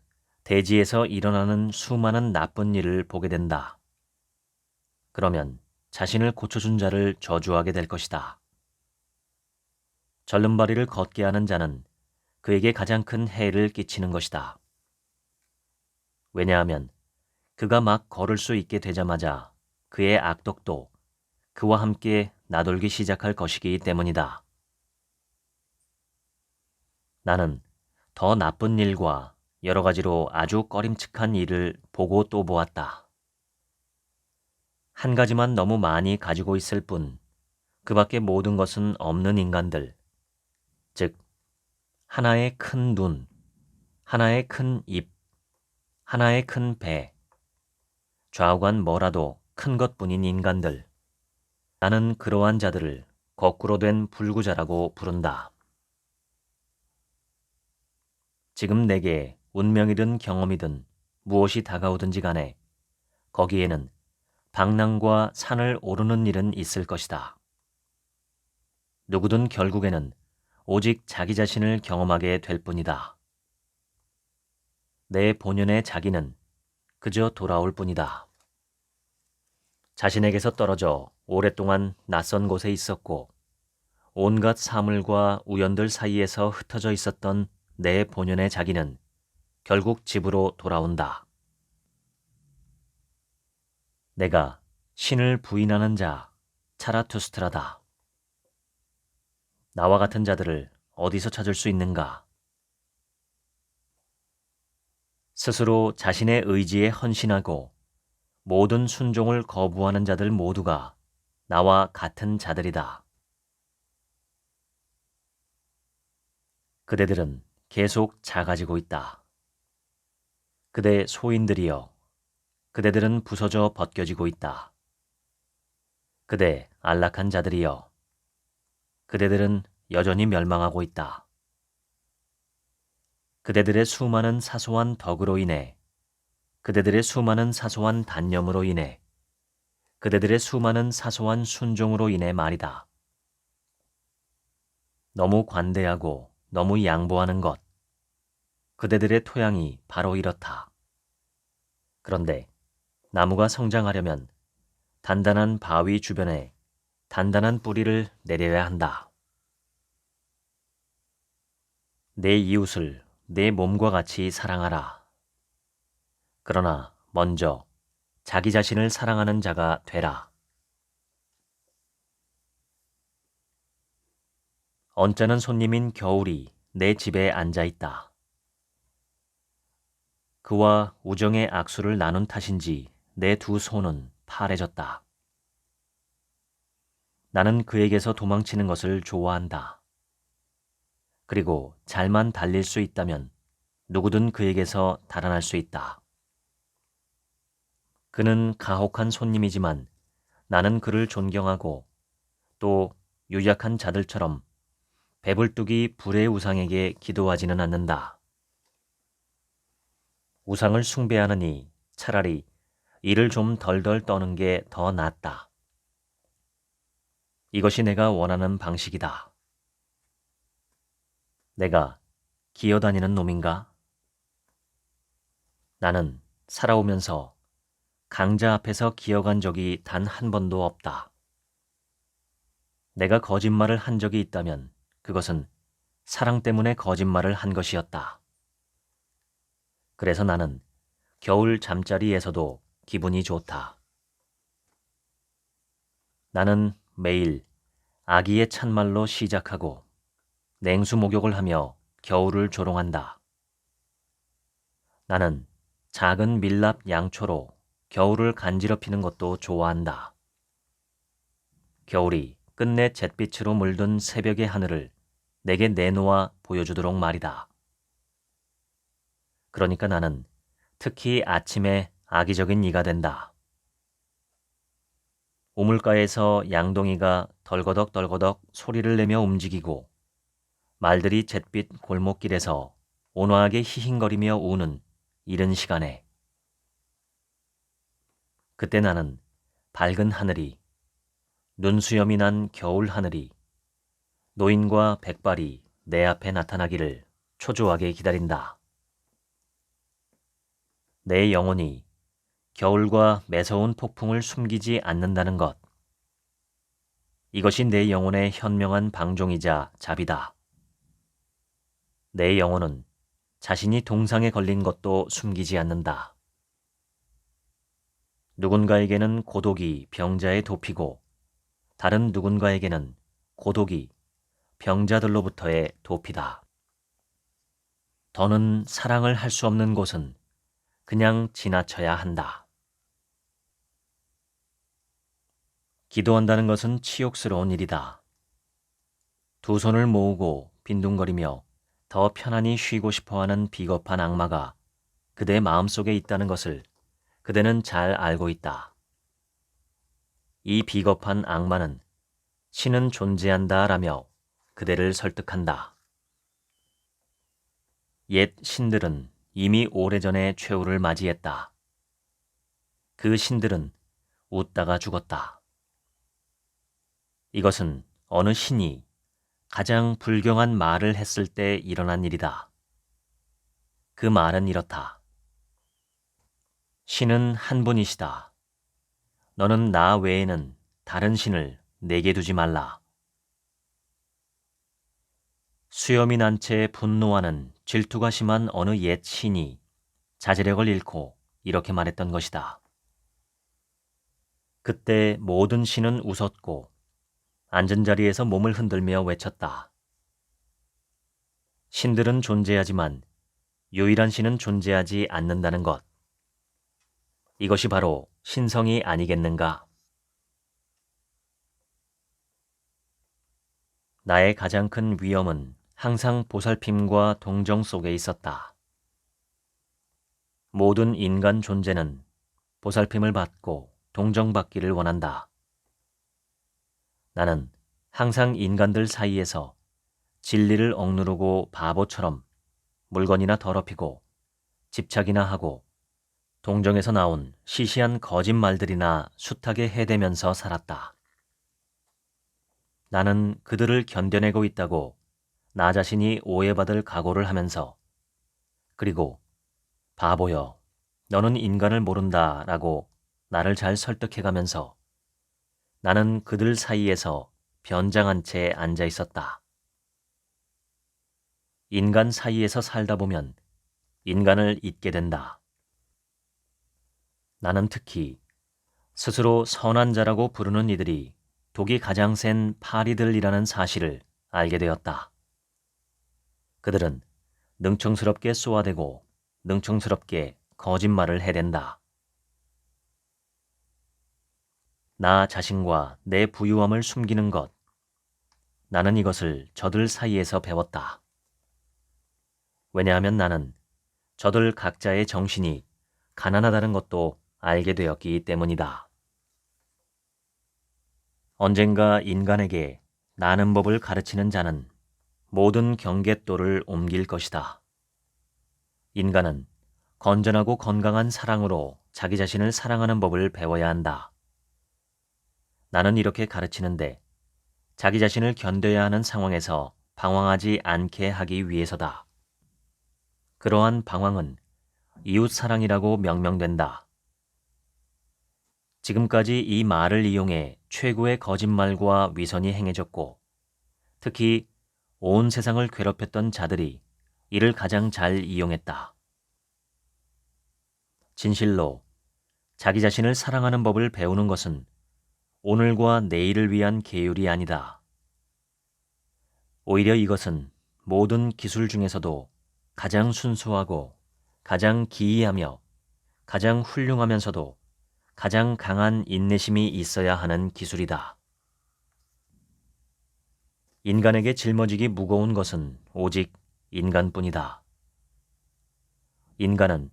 대지에서 일어나는 수많은 나쁜 일을 보게 된다. 그러면 자신을 고쳐준 자를 저주하게 될 것이다. 절름발이를 걷게 하는 자는 그에게 가장 큰 해를 끼치는 것이다. 왜냐하면 그가 막 걸을 수 있게 되자마자 그의 악독도 그와 함께 나돌기 시작할 것이기 때문이다. 나는 더 나쁜 일과 여러 가지로 아주 꺼림칙한 일을 보고 또 보았다. 한 가지만 너무 많이 가지고 있을 뿐 그 밖에 모든 것은 없는 인간들, 즉 하나의 큰 눈, 하나의 큰 입, 하나의 큰 배, 좌우간 뭐라도 큰 것뿐인 인간들. 나는 그러한 자들을 거꾸로 된 불구자라고 부른다. 지금 내게 운명이든 경험이든 무엇이 다가오든지 간에 거기에는 방랑과 산을 오르는 일은 있을 것이다. 누구든 결국에는 오직 자기 자신을 경험하게 될 뿐이다. 내 본연의 자기는 그저 돌아올 뿐이다. 자신에게서 떨어져 오랫동안 낯선 곳에 있었고 온갖 사물과 우연들 사이에서 흩어져 있었던 내 본연의 자기는 결국 집으로 돌아온다. 내가 신을 부인하는 자 차라투스트라다. 나와 같은 자들을 어디서 찾을 수 있는가? 스스로 자신의 의지에 헌신하고 모든 순종을 거부하는 자들 모두가 나와 같은 자들이다. 그대들은 계속 작아지고 있다. 그대 소인들이여, 그대들은 부서져 벗겨지고 있다. 그대 안락한 자들이여, 그대들은 여전히 멸망하고 있다. 그대들의 수많은 사소한 덕으로 인해, 그대들의 수많은 사소한 단념으로 인해, 그대들의 수많은 사소한 순종으로 인해 말이다. 너무 관대하고 너무 양보하는 것, 그대들의 토양이 바로 이렇다. 그런데 나무가 성장하려면 단단한 바위 주변에 단단한 뿌리를 내려야 한다. 내 이웃을 내 몸과 같이 사랑하라. 그러나 먼저 자기 자신을 사랑하는 자가 되라. 언짢은 손님인 겨울이 내 집에 앉아 있다. 그와 우정의 악수를 나눈 탓인지 내 두 손은 파래졌다. 나는 그에게서 도망치는 것을 좋아한다. 그리고 잘만 달릴 수 있다면 누구든 그에게서 달아날 수 있다. 그는 가혹한 손님이지만 나는 그를 존경하고 또 유약한 자들처럼 배불뚝이 불의 우상에게 기도하지는 않는다. 우상을 숭배하느니 차라리 이를 좀 덜덜 떠는 게 더 낫다. 이것이 내가 원하는 방식이다. 내가 기어다니는 놈인가? 나는 살아오면서 강자 앞에서 기어간 적이 단 한 번도 없다. 내가 거짓말을 한 적이 있다면 그것은 사랑 때문에 거짓말을 한 것이었다. 그래서 나는 겨울 잠자리에서도 기분이 좋다. 나는 매일 아기의 찬말로 시작하고 냉수 목욕을 하며 겨울을 조롱한다. 나는 작은 밀랍 양초로 겨울을 간지럽히는 것도 좋아한다. 겨울이 끝내 잿빛으로 물든 새벽의 하늘을 내게 내놓아 보여주도록 말이다. 그러니까 나는 특히 아침에 악의적인 이가 된다. 우물가에서 양동이가 덜거덕덜거덕 소리를 내며 움직이고 말들이 잿빛 골목길에서 온화하게 히힝거리며 우는 이른 시간에 그때 나는 밝은 하늘이 눈수염이 난 겨울 하늘이 노인과 백발이 내 앞에 나타나기를 초조하게 기다린다. 내 영혼이 겨울과 매서운 폭풍을 숨기지 않는다는 것. 이것이 내 영혼의 현명한 방종이자 자비다. 내 영혼은 자신이 동상에 걸린 것도 숨기지 않는다. 누군가에게는 고독이 병자의 도피고 다른 누군가에게는 고독이 병자들로부터의 도피다. 더는 사랑을 할 수 없는 곳은 그냥 지나쳐야 한다. 기도한다는 것은 치욕스러운 일이다. 두 손을 모으고 빈둥거리며 더 편안히 쉬고 싶어하는 비겁한 악마가 그대 마음속에 있다는 것을 그대는 잘 알고 있다. 이 비겁한 악마는 신은 존재한다라며 그대를 설득한다. 옛 신들은 이미 오래전에 최후를 맞이했다. 그 신들은 웃다가 죽었다. 이것은 어느 신이 가장 불경한 말을 했을 때 일어난 일이다. 그 말은 이렇다. 신은 한 분이시다. 너는 나 외에는 다른 신을 내게 두지 말라. 수염이 난 채 분노하는 질투가 심한 어느 옛 신이 자제력을 잃고 이렇게 말했던 것이다. 그때 모든 신은 웃었고 앉은 자리에서 몸을 흔들며 외쳤다. 신들은 존재하지만 유일한 신은 존재하지 않는다는 것. 이것이 바로 신성이 아니겠는가? 나의 가장 큰 위험은 항상 보살핌과 동정 속에 있었다. 모든 인간 존재는 보살핌을 받고 동정받기를 원한다. 나는 항상 인간들 사이에서 진리를 억누르고 바보처럼 물건이나 더럽히고 집착이나 하고 동정에서 나온 시시한 거짓말들이나 숱하게 해대면서 살았다. 나는 그들을 견뎌내고 있다고 나 자신이 오해받을 각오를 하면서 그리고 바보여, 너는 인간을 모른다 라고 나를 잘 설득해가면서 나는 그들 사이에서 변장한 채 앉아 있었다. 인간 사이에서 살다 보면 인간을 잊게 된다. 나는 특히 스스로 선한 자라고 부르는 이들이 독이 가장 센 파리들이라는 사실을 알게 되었다. 그들은 능청스럽게 쏘아대고 능청스럽게 거짓말을 해댄다. 나 자신과 내 부유함을 숨기는 것. 나는 이것을 저들 사이에서 배웠다. 왜냐하면 나는 저들 각자의 정신이 가난하다는 것도 알게 되었기 때문이다. 언젠가 인간에게 나는 법을 가르치는 자는 모든 경계도를 옮길 것이다. 인간은 건전하고 건강한 사랑으로 자기 자신을 사랑하는 법을 배워야 한다. 나는 이렇게 가르치는데 자기 자신을 견뎌야 하는 상황에서 방황하지 않게 하기 위해서다. 그러한 방황은 이웃사랑이라고 명명된다. 지금까지 이 말을 이용해 최고의 거짓말과 위선이 행해졌고 특히 온 세상을 괴롭혔던 자들이 이를 가장 잘 이용했다. 진실로 자기 자신을 사랑하는 법을 배우는 것은 오늘과 내일을 위한 계율이 아니다. 오히려 이것은 모든 기술 중에서도 가장 순수하고 가장 기이하며 가장 훌륭하면서도 가장 강한 인내심이 있어야 하는 기술이다. 인간에게 짊어지기 무거운 것은 오직 인간뿐이다. 인간은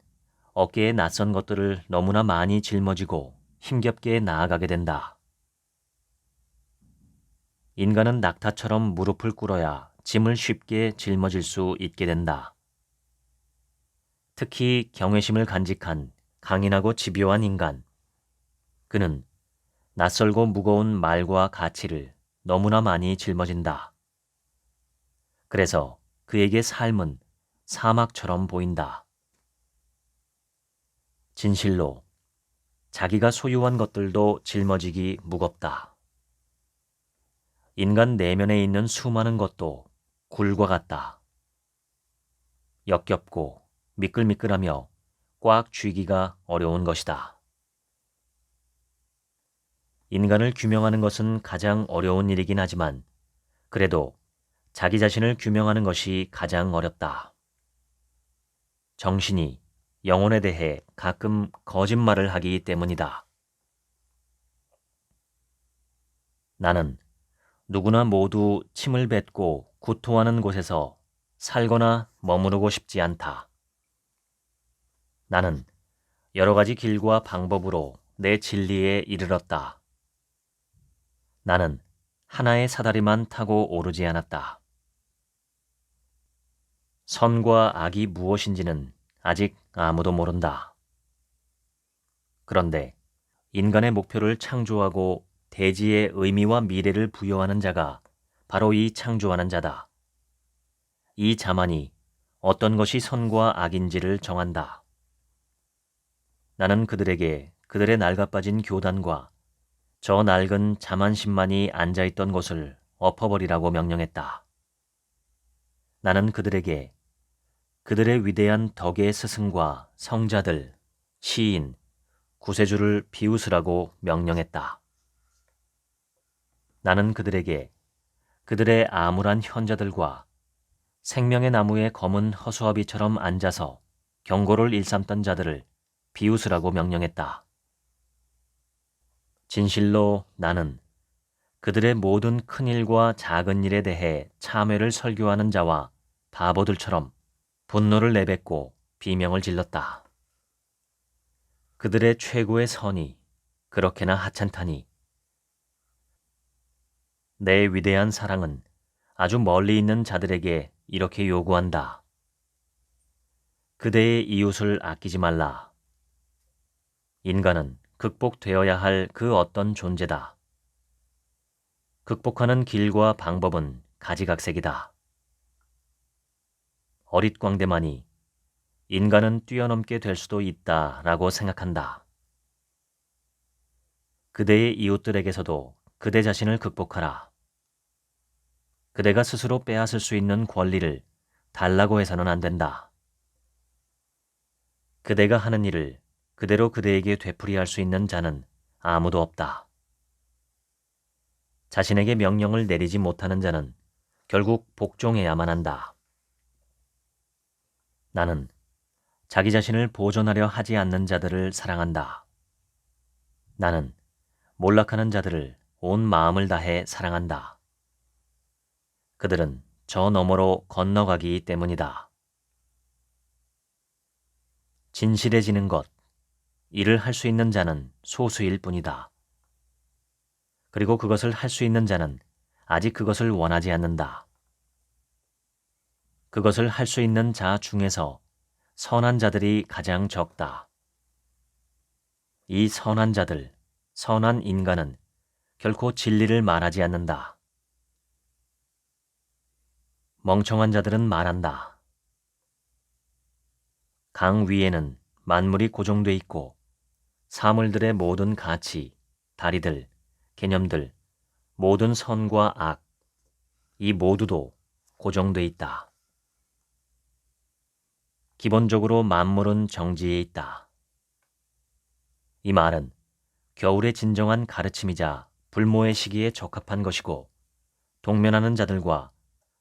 어깨에 낯선 것들을 너무나 많이 짊어지고 힘겹게 나아가게 된다. 인간은 낙타처럼 무릎을 꿇어야 짐을 쉽게 짊어질 수 있게 된다. 특히 경외심을 간직한 강인하고 집요한 인간. 그는 낯설고 무거운 말과 가치를 너무나 많이 짊어진다. 그래서 그에게 삶은 사막처럼 보인다. 진실로 자기가 소유한 것들도 짊어지기 무겁다. 인간 내면에 있는 수많은 것도 굴과 같다. 역겹고 미끌미끌하며 꽉 쥐기가 어려운 것이다. 인간을 규명하는 것은 가장 어려운 일이긴 하지만 그래도 자기 자신을 규명하는 것이 가장 어렵다. 정신이 영혼에 대해 가끔 거짓말을 하기 때문이다. 나는 누구나 모두 침을 뱉고 구토하는 곳에서 살거나 머무르고 싶지 않다. 나는 여러 가지 길과 방법으로 내 진리에 이르렀다. 나는 하나의 사다리만 타고 오르지 않았다. 선과 악이 무엇인지는 아직 아무도 모른다. 그런데 인간의 목표를 창조하고 대지의 의미와 미래를 부여하는 자가 바로 이 창조하는 자다. 이 자만이 어떤 것이 선과 악인지를 정한다. 나는 그들에게 그들의 낡아빠진 교단과 저 낡은 자만심만이 앉아있던 곳을 엎어버리라고 명령했다. 나는 그들에게 그들의 위대한 덕의 스승과 성자들, 시인, 구세주를 비웃으라고 명령했다. 나는 그들에게 그들의 암울한 현자들과 생명의 나무의 검은 허수아비처럼 앉아서 경고를 일삼던 자들을 비웃으라고 명령했다. 진실로 나는 그들의 모든 큰 일과 작은 일에 대해 참회를 설교하는 자와 바보들처럼 분노를 내뱉고 비명을 질렀다. 그들의 최고의 선이 그렇게나 하찮다니. 내 위대한 사랑은 아주 멀리 있는 자들에게 이렇게 요구한다. 그대의 이웃을 아끼지 말라. 인간은 극복되어야 할 그 어떤 존재다. 극복하는 길과 방법은 가지각색이다. 어릿광대만이 인간은 뛰어넘게 될 수도 있다라고 생각한다. 그대의 이웃들에게서도 그대 자신을 극복하라. 그대가 스스로 빼앗을 수 있는 권리를 달라고 해서는 안 된다. 그대가 하는 일을 그대로 그대에게 되풀이할 수 있는 자는 아무도 없다. 자신에게 명령을 내리지 못하는 자는 결국 복종해야만 한다. 나는 자기 자신을 보존하려 하지 않는 자들을 사랑한다. 나는 몰락하는 자들을 온 마음을 다해 사랑한다. 그들은 저 너머로 건너가기 때문이다. 진실해지는 것, 이를 할 수 있는 자는 소수일 뿐이다. 그리고 그것을 할 수 있는 자는 아직 그것을 원하지 않는다. 그것을 할 수 있는 자 중에서 선한 자들이 가장 적다. 이 선한 자들, 선한 인간은 결코 진리를 말하지 않는다. 멍청한 자들은 말한다. 강 위에는 만물이 고정돼 있고 사물들의 모든 가치, 다리들, 개념들, 모든 선과 악, 이 모두도 고정돼 있다. 기본적으로 만물은 정지해 있다. 이 말은 겨울의 진정한 가르침이자 불모의 시기에 적합한 것이고 동면하는 자들과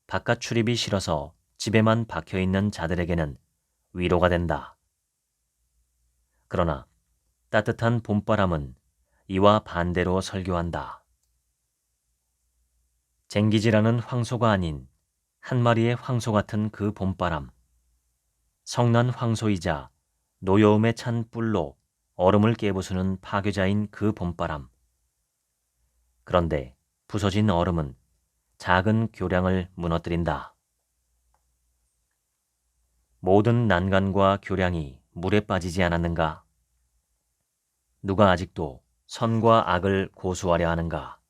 바깥 출입이 싫어서 집에만 박혀있는 자들에게는 위로가 된다. 그러나 따뜻한 봄바람은 이와 반대로 설교한다. 쟁기지라는 황소가 아닌 한 마리의 황소 같은 그 봄바람, 성난 황소이자 노여움에 찬 뿔로 얼음을 깨부수는 파괴자인 그 봄바람. 그런데 부서진 얼음은 작은 교량을 무너뜨린다. 모든 난간과 교량이 물에 빠지지 않았는가? 누가 아직도 선과 악을 고수하려 하는가?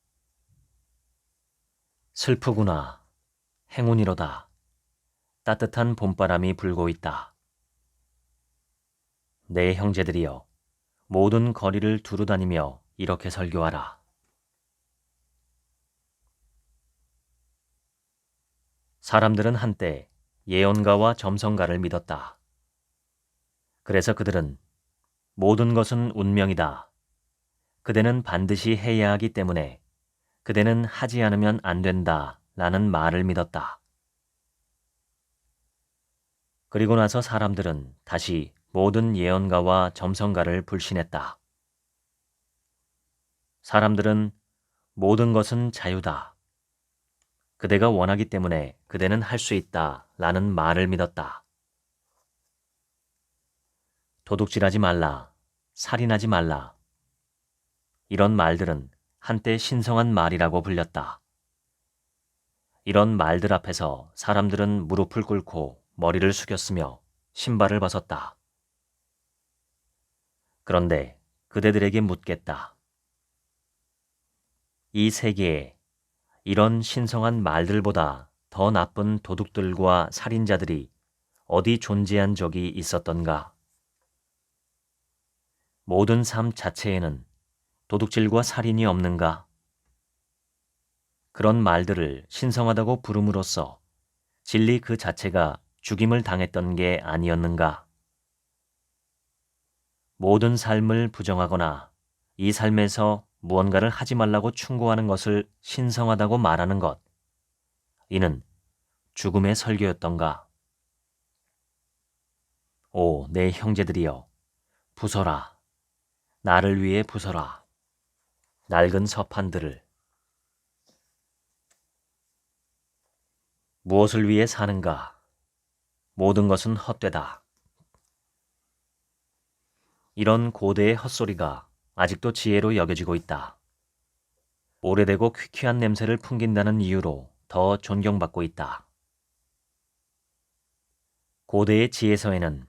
슬프구나. 행운이로다. 따뜻한 봄바람이 불고 있다. 내 형제들이여, 모든 거리를 두루 다니며 이렇게 설교하라. 사람들은 한때 예언가와 점성가를 믿었다. 그래서 그들은 모든 것은 운명이다. 그대는 반드시 해야 하기 때문에 그대는 하지 않으면 안 된다. 라는 말을 믿었다. 그리고 나서 사람들은 다시 모든 예언가와 점성가를 불신했다. 사람들은 모든 것은 자유다. 그대가 원하기 때문에 그대는 할 수 있다. 라는 말을 믿었다. 도둑질하지 말라. 살인하지 말라. 이런 말들은 한때 신성한 말이라고 불렸다. 이런 말들 앞에서 사람들은 무릎을 꿇고 머리를 숙였으며 신발을 벗었다. 그런데 그대들에게 묻겠다. 이 세계에 이런 신성한 말들보다 더 나쁜 도둑들과 살인자들이 어디 존재한 적이 있었던가? 모든 삶 자체에는 도둑질과 살인이 없는가? 그런 말들을 신성하다고 부름으로써 진리 그 자체가 죽임을 당했던 게 아니었는가? 모든 삶을 부정하거나 이 삶에서 무언가를 하지 말라고 충고하는 것을 신성하다고 말하는 것, 이는 죽음의 설교였던가? 오, 내 형제들이여, 부서라. 나를 위해 부서라. 낡은 서판들을. 무엇을 위해 사는가? 모든 것은 헛되다. 이런 고대의 헛소리가 아직도 지혜로 여겨지고 있다. 오래되고 퀴퀴한 냄새를 풍긴다는 이유로 더 존경받고 있다. 고대의 지혜서에는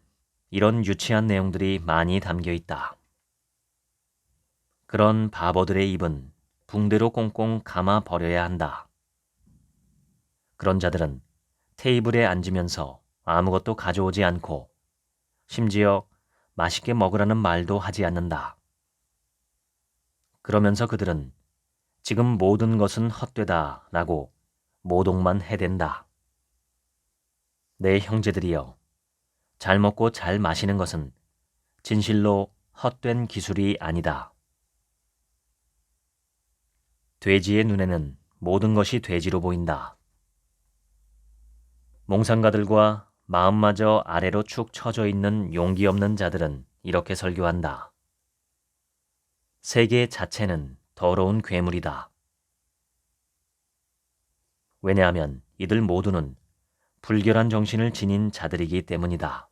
이런 유치한 내용들이 많이 담겨 있다. 그런 바보들의 입은 붕대로 꽁꽁 감아 버려야 한다. 그런 자들은 테이블에 앉으면서 아무것도 가져오지 않고 심지어 맛있게 먹으라는 말도 하지 않는다. 그러면서 그들은 지금 모든 것은 헛되다 라고 모독만 해댄다. 내 형제들이여, 잘 먹고 잘 마시는 것은 진실로 헛된 기술이 아니다. 돼지의 눈에는 모든 것이 돼지로 보인다. 몽상가들과 마음마저 아래로 축 처져 있는 용기 없는 자들은 이렇게 설교한다. 세계 자체는 더러운 괴물이다. 왜냐하면 이들 모두는 불결한 정신을 지닌 자들이기 때문이다.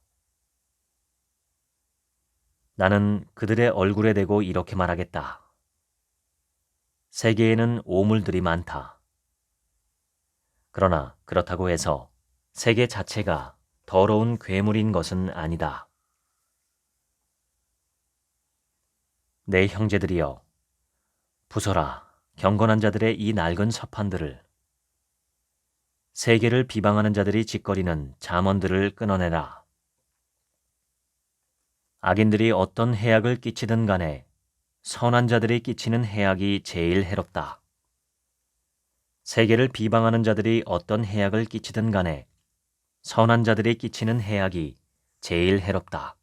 나는 그들의 얼굴에 대고 이렇게 말하겠다. 세계에는 오물들이 많다. 그러나 그렇다고 해서 세계 자체가 더러운 괴물인 것은 아니다. 내 형제들이여, 부서라. 경건한 자들의 이 낡은 서판들을. 세계를 비방하는 자들이 짓거리는 잠언들을 끊어내라. 악인들이 어떤 해악을 끼치든 간에 선한 자들이 끼치는 해악이 제일 해롭다. 세계를 비방하는 자들이 어떤 해악을 끼치든 간에 선한 자들이 끼치는 해악이 제일 해롭다.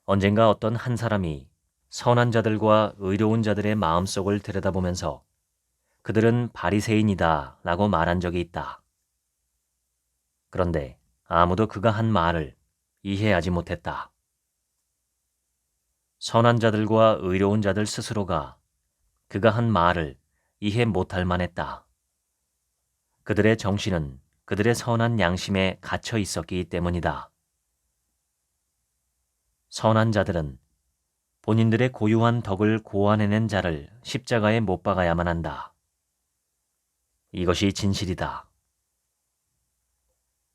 언젠가 어떤 한 사람이 선한 자들과 의로운 자들의 마음속을 들여다보면서 그들은 바리새인이다 라고 말한 적이 있다. 그런데 아무도 그가 한 말을 이해하지 못했다. 선한 자들과 의로운 자들 스스로가 그가 한 말을 이해 못할 만했다. 그들의 정신은 그들의 선한 양심에 갇혀 있었기 때문이다. 선한 자들은 본인들의 고유한 덕을 고안해낸 자를 십자가에 못 박아야만 한다. 이것이 진실이다.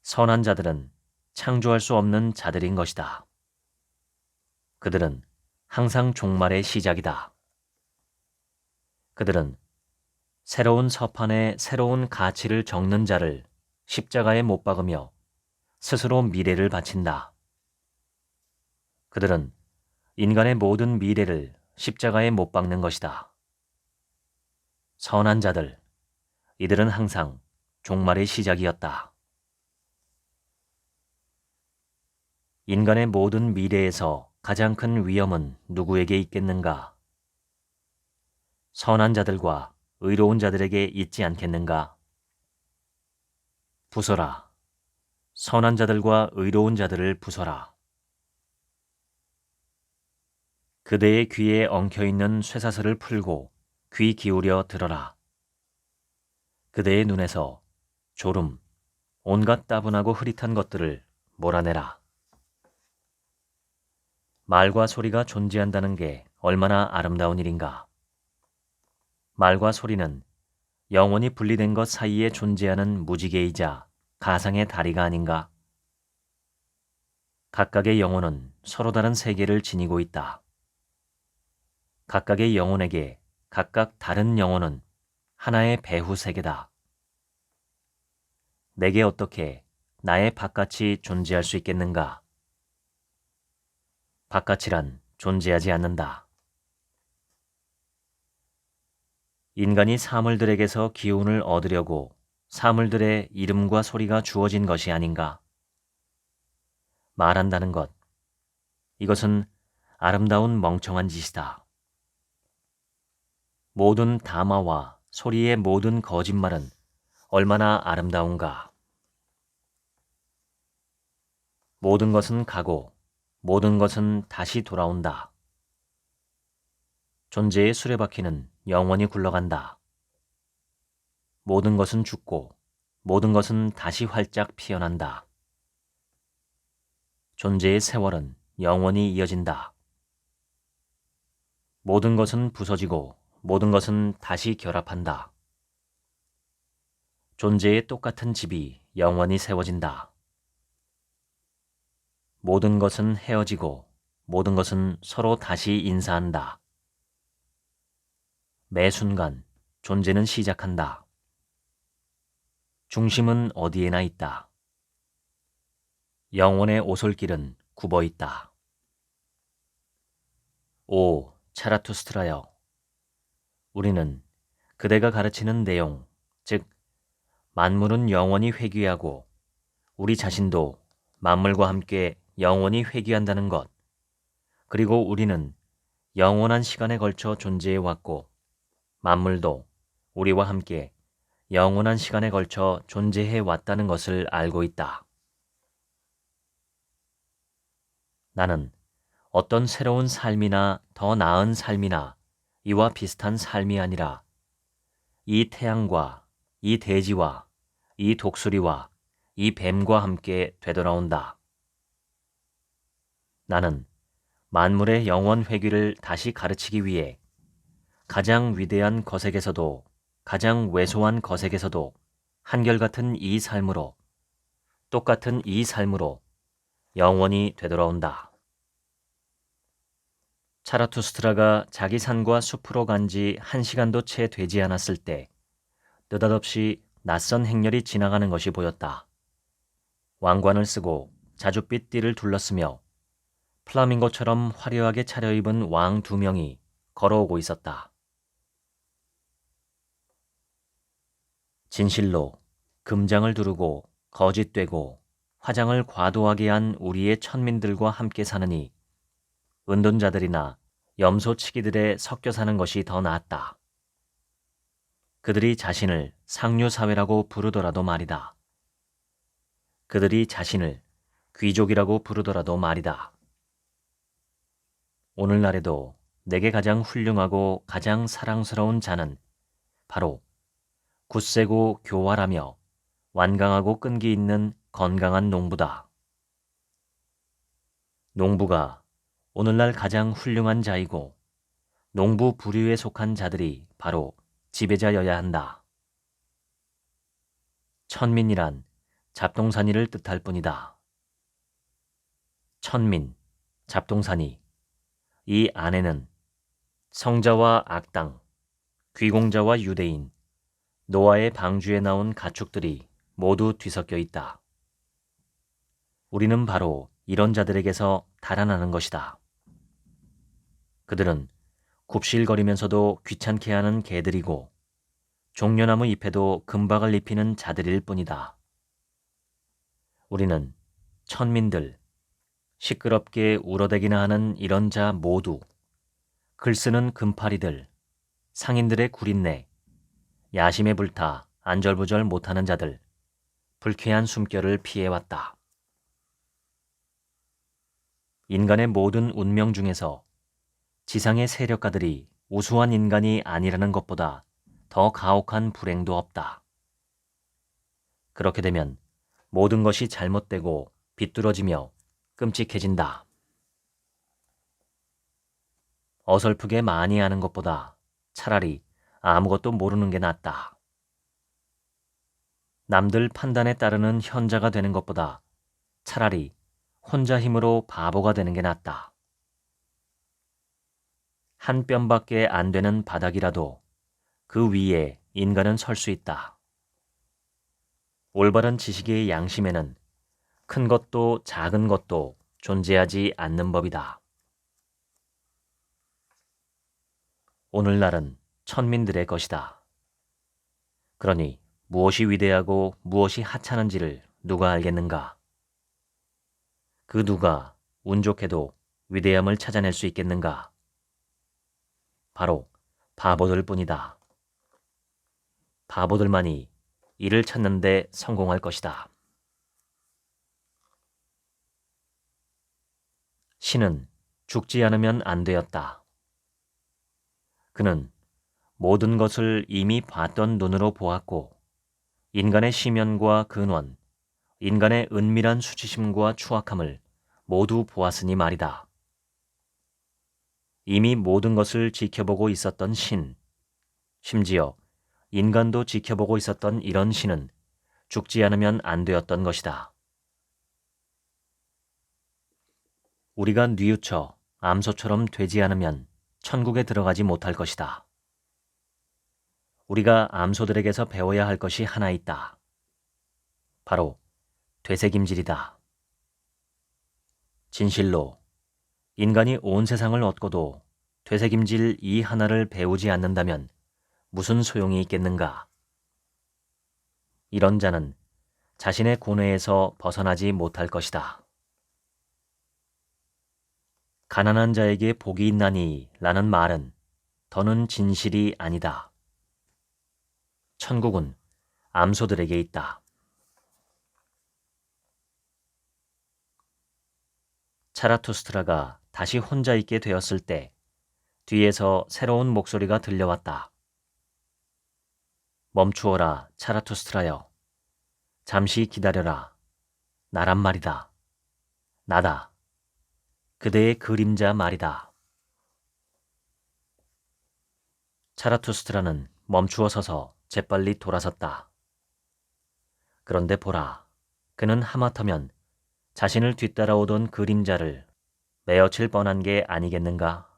선한 자들은 창조할 수 없는 자들인 것이다. 그들은 항상 종말의 시작이다. 그들은 새로운 서판에 새로운 가치를 적는 자를 십자가에 못 박으며 스스로 미래를 바친다. 그들은 인간의 모든 미래를 십자가에 못 박는 것이다. 선한 자들, 이들은 항상 종말의 시작이었다. 인간의 모든 미래에서 가장 큰 위험은 누구에게 있겠는가? 선한 자들과 의로운 자들에게 있지 않겠는가? 부숴라. 선한 자들과 의로운 자들을 부숴라. 그대의 귀에 엉켜있는 쇠사슬을 풀고 귀 기울여 들어라. 그대의 눈에서 졸음, 온갖 따분하고 흐릿한 것들을 몰아내라. 말과 소리가 존재한다는 게 얼마나 아름다운 일인가. 말과 소리는 영원히 분리된 것 사이에 존재하는 무지개이자 가상의 다리가 아닌가. 각각의 영혼은 서로 다른 세계를 지니고 있다. 각각의 영혼에게 각각 다른 영혼은 하나의 배후 세계다. 내게 어떻게 나의 바깥이 존재할 수 있겠는가? 바깥이란 존재하지 않는다. 인간이 사물들에게서 기운을 얻으려고 사물들의 이름과 소리가 주어진 것이 아닌가? 말한다는 것, 이것은 아름다운 멍청한 짓이다. 모든 담화와 소리의 모든 거짓말은 얼마나 아름다운가. 모든 것은 가고 모든 것은 다시 돌아온다. 존재의 수레바퀴는 영원히 굴러간다. 모든 것은 죽고 모든 것은 다시 활짝 피어난다. 존재의 세월은 영원히 이어진다. 모든 것은 부서지고 모든 것은 다시 결합한다. 존재의 똑같은 집이 영원히 세워진다. 모든 것은 헤어지고 모든 것은 서로 다시 인사한다. 매 순간 존재는 시작한다. 중심은 어디에나 있다. 영혼의 오솔길은 굽어 있다. 오, 차라투스트라여. 우리는 그대가 가르치는 내용, 즉 만물은 영원히 회귀하고 우리 자신도 만물과 함께 영원히 회귀한다는 것, 그리고 우리는 영원한 시간에 걸쳐 존재해 왔고 만물도 우리와 함께 영원한 시간에 걸쳐 존재해 왔다는 것을 알고 있다. 나는 어떤 새로운 삶이나 더 나은 삶이나 이와 비슷한 삶이 아니라 이 태양과 이 대지와 이 독수리와 이 뱀과 함께 되돌아온다. 나는 만물의 영원 회귀를 다시 가르치기 위해 가장 위대한 거색에서도 가장 왜소한 거색에서도 한결같은 이 삶으로, 똑같은 이 삶으로 영원히 되돌아온다. 차라투스트라가 자기 산과 숲으로 간 지 1시간도 채 되지 않았을 때 느닷없이 낯선 행렬이 지나가는 것이 보였다. 왕관을 쓰고 자줏빛 띠를 둘렀으며 플라밍고처럼 화려하게 차려입은 왕 2명이 걸어오고 있었다. 진실로 금장을 두르고 거짓되고 화장을 과도하게 한 우리의 천민들과 함께 사느니 은둔자들이나 염소치기들에 섞여 사는 것이 더 낫다. 그들이 자신을 상류사회라고 부르더라도 말이다. 그들이 자신을 귀족이라고 부르더라도 말이다. 오늘날에도 내게 가장 훌륭하고 가장 사랑스러운 자는 바로 굳세고 교활하며 완강하고 끈기 있는 건강한 농부다. 농부가 오늘날 가장 훌륭한 자이고 농부 부류에 속한 자들이 바로 지배자여야 한다. 천민이란 잡동사니를 뜻할 뿐이다. 천민, 잡동사니, 이 안에는 성자와 악당, 귀공자와 유대인, 노아의 방주에 나온 가축들이 모두 뒤섞여 있다. 우리는 바로 이런 자들에게서 달아나는 것이다. 그들은 굽실거리면서도 귀찮게 하는 개들이고 종려나무 잎에도 금박을 입히는 자들일 뿐이다. 우리는 천민들, 시끄럽게 울어대기나 하는 이런 자 모두, 글쓰는 금파리들, 상인들의 구린내, 야심에 불타 안절부절 못하는 자들, 불쾌한 숨결을 피해왔다. 인간의 모든 운명 중에서 지상의 세력가들이 우수한 인간이 아니라는 것보다 더 가혹한 불행도 없다. 그렇게 되면 모든 것이 잘못되고 비뚤어지며 끔찍해진다. 어설프게 많이 아는 것보다 차라리 아무것도 모르는 게 낫다. 남들 판단에 따르는 현자가 되는 것보다 차라리 혼자 힘으로 바보가 되는 게 낫다. 한 뼘밖에 안 되는 바닥이라도 그 위에 인간은 설 수 있다. 올바른 지식의 양심에는 큰 것도 작은 것도 존재하지 않는 법이다. 오늘날은 천민들의 것이다. 그러니 무엇이 위대하고 무엇이 하찮은지를 누가 알겠는가? 그 누가 운 좋게도 위대함을 찾아낼 수 있겠는가? 바로 바보들 뿐이다. 바보들만이 이를 찾는 데 성공할 것이다. 신은 죽지 않으면 안 되었다. 그는 모든 것을 이미 봤던 눈으로 보았고 인간의 심연과 근원, 인간의 은밀한 수치심과 추악함을 모두 보았으니 말이다. 이미 모든 것을 지켜보고 있었던 신, 심지어 인간도 지켜보고 있었던 이런 신은 죽지 않으면 안 되었던 것이다. 우리가 뉘우쳐 암소처럼 되지 않으면 천국에 들어가지 못할 것이다. 우리가 암소들에게서 배워야 할 것이 하나 있다. 바로 되새김질이다. 진실로 인간이 온 세상을 얻고도 되새김질 이 하나를 배우지 않는다면 무슨 소용이 있겠는가? 이런 자는 자신의 고뇌에서 벗어나지 못할 것이다. 가난한 자에게 복이 있나니 라는 말은 더는 진실이 아니다. 천국은 암소들에게 있다. 차라투스트라가 다시 혼자 있게 되었을 때 뒤에서 새로운 목소리가 들려왔다. 멈추어라, 차라투스트라여. 잠시 기다려라. 나란 말이다. 나다. 그대의 그림자 말이다. 차라투스트라는 멈추어 서서 재빨리 돌아섰다. 그런데 보라, 그는 하마터면 자신을 뒤따라오던 그림자를 메어칠 뻔한 게 아니겠는가?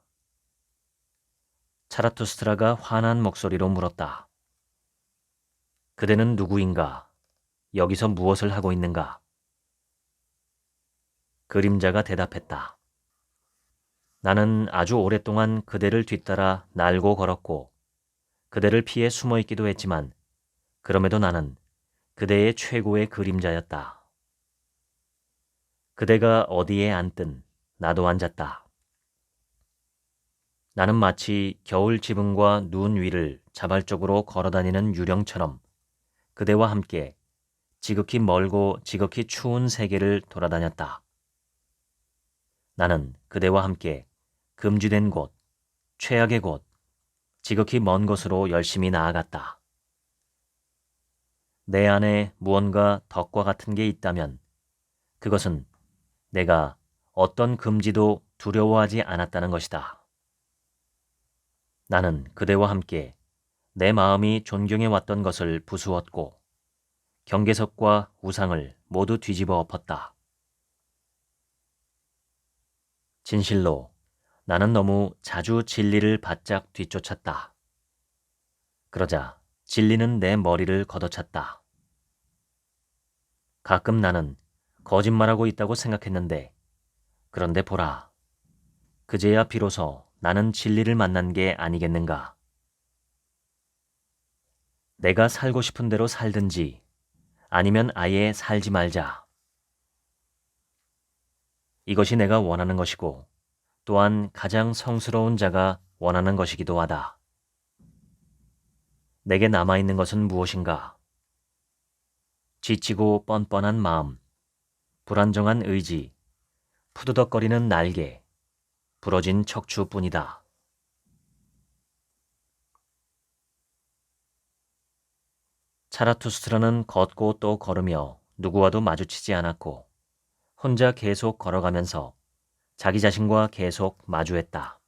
차라투스트라가 화난 목소리로 물었다. 그대는 누구인가? 여기서 무엇을 하고 있는가? 그림자가 대답했다. 나는 아주 오랫동안 그대를 뒤따라 날고 걸었고 그대를 피해 숨어 있기도 했지만 그럼에도 나는 그대의 최고의 그림자였다. 그대가 어디에 앉든 나도 앉았다. 나는 마치 겨울 지붕과 눈 위를 자발적으로 걸어다니는 유령처럼 그대와 함께 지극히 멀고 지극히 추운 세계를 돌아다녔다. 나는 그대와 함께 금지된 곳, 최악의 곳, 지극히 먼 곳으로 열심히 나아갔다. 내 안에 무언가 덕과 같은 게 있다면 그것은 내가 어떤 금지도 두려워하지 않았다는 것이다. 나는 그대와 함께 내 마음이 존경해왔던 것을 부수었고 경계석과 우상을 모두 뒤집어 엎었다. 진실로 나는 너무 자주 진리를 바짝 뒤쫓았다. 그러자 진리는 내 머리를 걷어찼다. 가끔 나는 거짓말하고 있다고 생각했는데 그런데 보라. 그제야 비로소 나는 진리를 만난 게 아니겠는가. 내가 살고 싶은 대로 살든지 아니면 아예 살지 말자. 이것이 내가 원하는 것이고 또한 가장 성스러운 자가 원하는 것이기도 하다. 내게 남아있는 것은 무엇인가? 지치고 뻔뻔한 마음, 불안정한 의지, 푸드덕거리는 날개, 부러진 척추뿐이다. 차라투스트라는 걷고 또 걸으며 누구와도 마주치지 않았고 혼자 계속 걸어가면서 자기 자신과 계속 마주했다.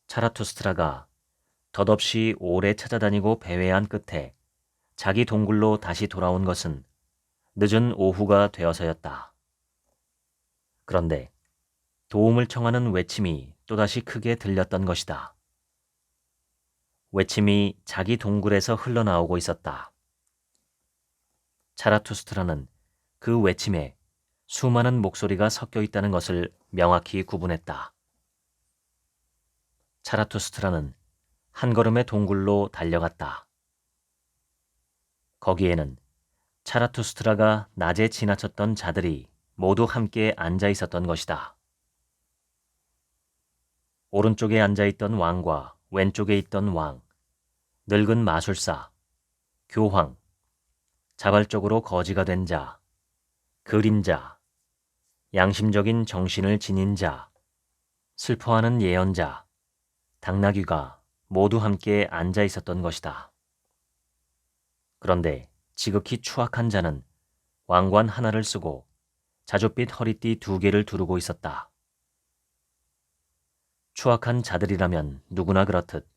차라투스트라가 덧없이 오래 찾아다니고 배회한 끝에 자기 동굴로 다시 돌아온 것은 늦은 오후가 되어서였다. 그런데 도움을 청하는 외침이 또다시 크게 들렸던 것이다. 외침이 자기 동굴에서 흘러나오고 있었다. 차라투스트라는 그 외침에 수많은 목소리가 섞여 있다는 것을 명확히 구분했다. 차라투스트라는 한 걸음의 동굴로 달려갔다. 거기에는 차라투스트라가 낮에 지나쳤던 자들이 모두 함께 앉아 있었던 것이다. 오른쪽에 앉아있던 왕과 왼쪽에 있던 왕, 늙은 마술사, 교황, 자발적으로 거지가 된 자, 그림자, 양심적인 정신을 지닌 자, 슬퍼하는 예언자, 당나귀가 모두 함께 앉아 있었던 것이다. 그런데 지극히 추악한 자는 왕관 하나를 쓰고 자줏빛 허리띠 2개를 두르고 있었다. 추악한 자들이라면 누구나 그렇듯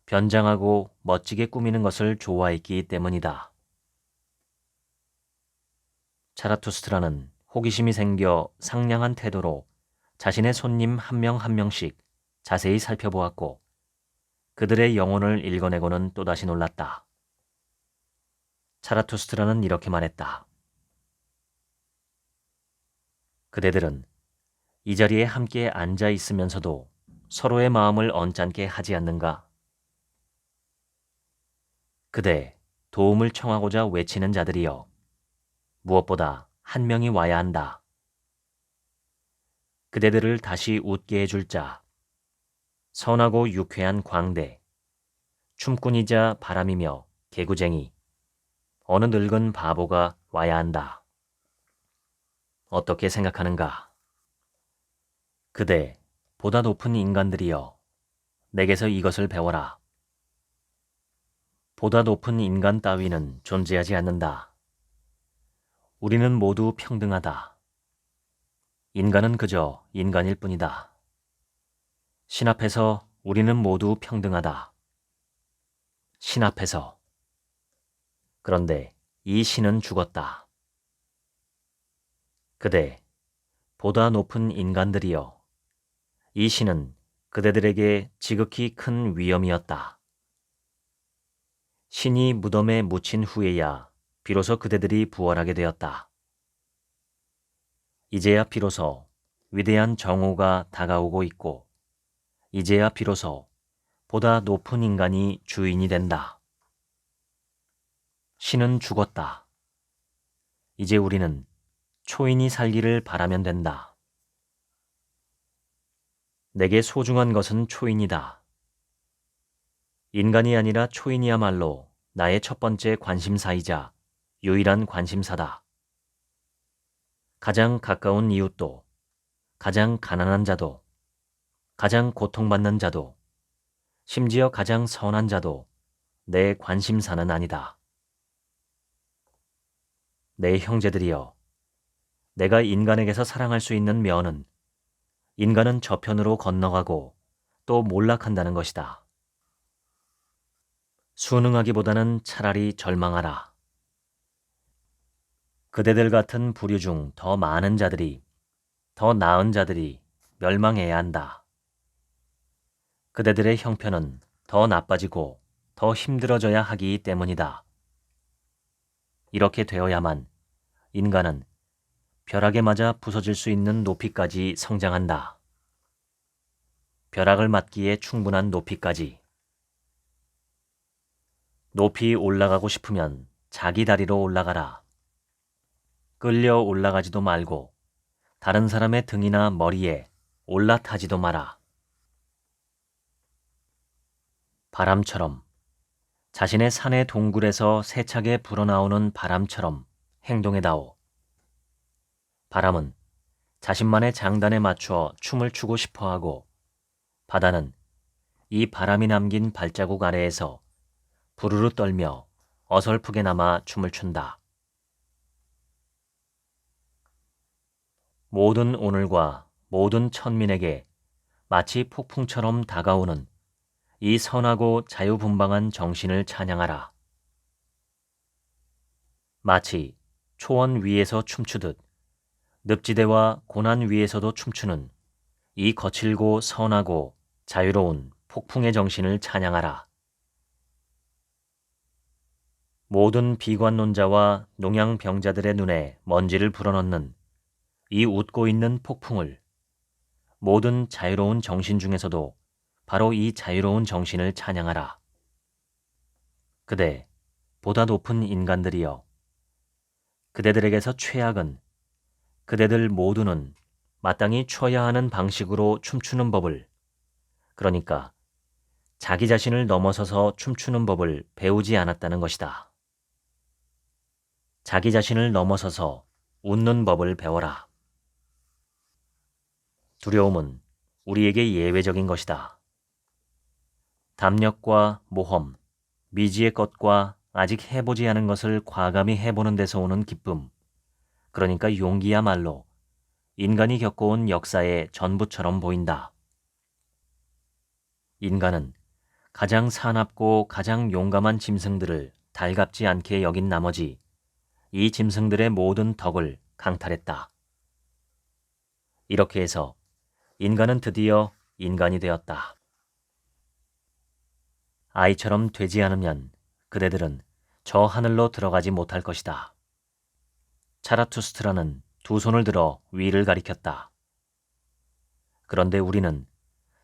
변장하고 멋지게 꾸미는 것을 좋아했기 때문이다. 차라투스트라는 호기심이 생겨 상냥한 태도로 자신의 손님 한 명 한 명씩 자세히 살펴보았고 그들의 영혼을 읽어내고는 또다시 놀랐다. 차라투스트라는 이렇게 말했다. 그대들은 이 자리에 함께 앉아 있으면서도 서로의 마음을 언짢게 하지 않는가? 그대 도움을 청하고자 외치는 자들이여. 무엇보다 한 명이 와야 한다. 그대들을 다시 웃게 해줄 자. 선하고 유쾌한 광대. 춤꾼이자 바람이며 개구쟁이. 어느 늙은 바보가 와야 한다. 어떻게 생각하는가? 그대 보다 높은 인간들이여. 내게서 이것을 배워라. 보다 높은 인간 따위는 존재하지 않는다. 우리는 모두 평등하다. 인간은 그저 인간일 뿐이다. 신 앞에서 우리는 모두 평등하다. 신 앞에서. 그런데 이 신은 죽었다. 그대, 보다 높은 인간들이여. 이 신은 그대들에게 지극히 큰 위험이었다. 신이 무덤에 묻힌 후에야 비로소 그대들이 부활하게 되었다. 이제야 비로소 위대한 정오가 다가오고 있고 이제야 비로소 보다 높은 인간이 주인이 된다. 신은 죽었다. 이제 우리는 초인이 살기를 바라면 된다. 내게 소중한 것은 초인이다. 인간이 아니라 초인이야말로 나의 첫 번째 관심사이자 유일한 관심사다. 가장 가까운 이웃도, 가장 가난한 자도, 가장 고통받는 자도, 심지어 가장 선한 자도 내 관심사는 아니다. 내 형제들이여, 내가 인간에게서 사랑할 수 있는 면은 인간은 저편으로 건너가고 또 몰락한다는 것이다. 순응하기보다는 차라리 절망하라. 그대들 같은 부류 중 더 많은 자들이, 더 나은 자들이 멸망해야 한다. 그대들의 형편은 더 나빠지고 더 힘들어져야 하기 때문이다. 이렇게 되어야만 인간은 벼락에 맞아 부서질 수 있는 높이까지 성장한다. 벼락을 맞기에 충분한 높이까지. 높이 올라가고 싶으면 자기 다리로 올라가라. 끌려 올라가지도 말고 다른 사람의 등이나 머리에 올라타지도 마라. 바람처럼, 자신의 산의 동굴에서 세차게 불어나오는 바람처럼 행동해다오. 바람은 자신만의 장단에 맞춰 춤을 추고 싶어하고, 바다는 이 바람이 남긴 발자국 아래에서 부르르 떨며 어설프게나마 춤을 춘다. 모든 오늘과 모든 천민에게 마치 폭풍처럼 다가오는 이 선하고 자유분방한 정신을 찬양하라. 마치 초원 위에서 춤추듯 늪지대와 고난 위에서도 춤추는 이 거칠고 선하고 자유로운 폭풍의 정신을 찬양하라. 모든 비관론자와 농양병자들의 눈에 먼지를 불어넣는 이 웃고 있는 폭풍을, 모든 자유로운 정신 중에서도 바로 이 자유로운 정신을 찬양하라. 그대, 보다 높은 인간들이여, 그대들에게서 최악은 그대들 모두는 마땅히 춰야 하는 방식으로 춤추는 법을, 그러니까 자기 자신을 넘어서서 춤추는 법을 배우지 않았다는 것이다. 자기 자신을 넘어서서 웃는 법을 배워라. 두려움은 우리에게 예외적인 것이다. 담력과 모험, 미지의 것과 아직 해보지 않은 것을 과감히 해보는 데서 오는 기쁨, 그러니까 용기야말로 인간이 겪어온 역사의 전부처럼 보인다. 인간은 가장 사납고 가장 용감한 짐승들을 달갑지 않게 여긴 나머지 이 짐승들의 모든 덕을 강탈했다. 이렇게 해서 인간은 드디어 인간이 되었다. 아이처럼 되지 않으면 그대들은 저 하늘로 들어가지 못할 것이다. 차라투스트라는 두 손을 들어 위를 가리켰다. 그런데 우리는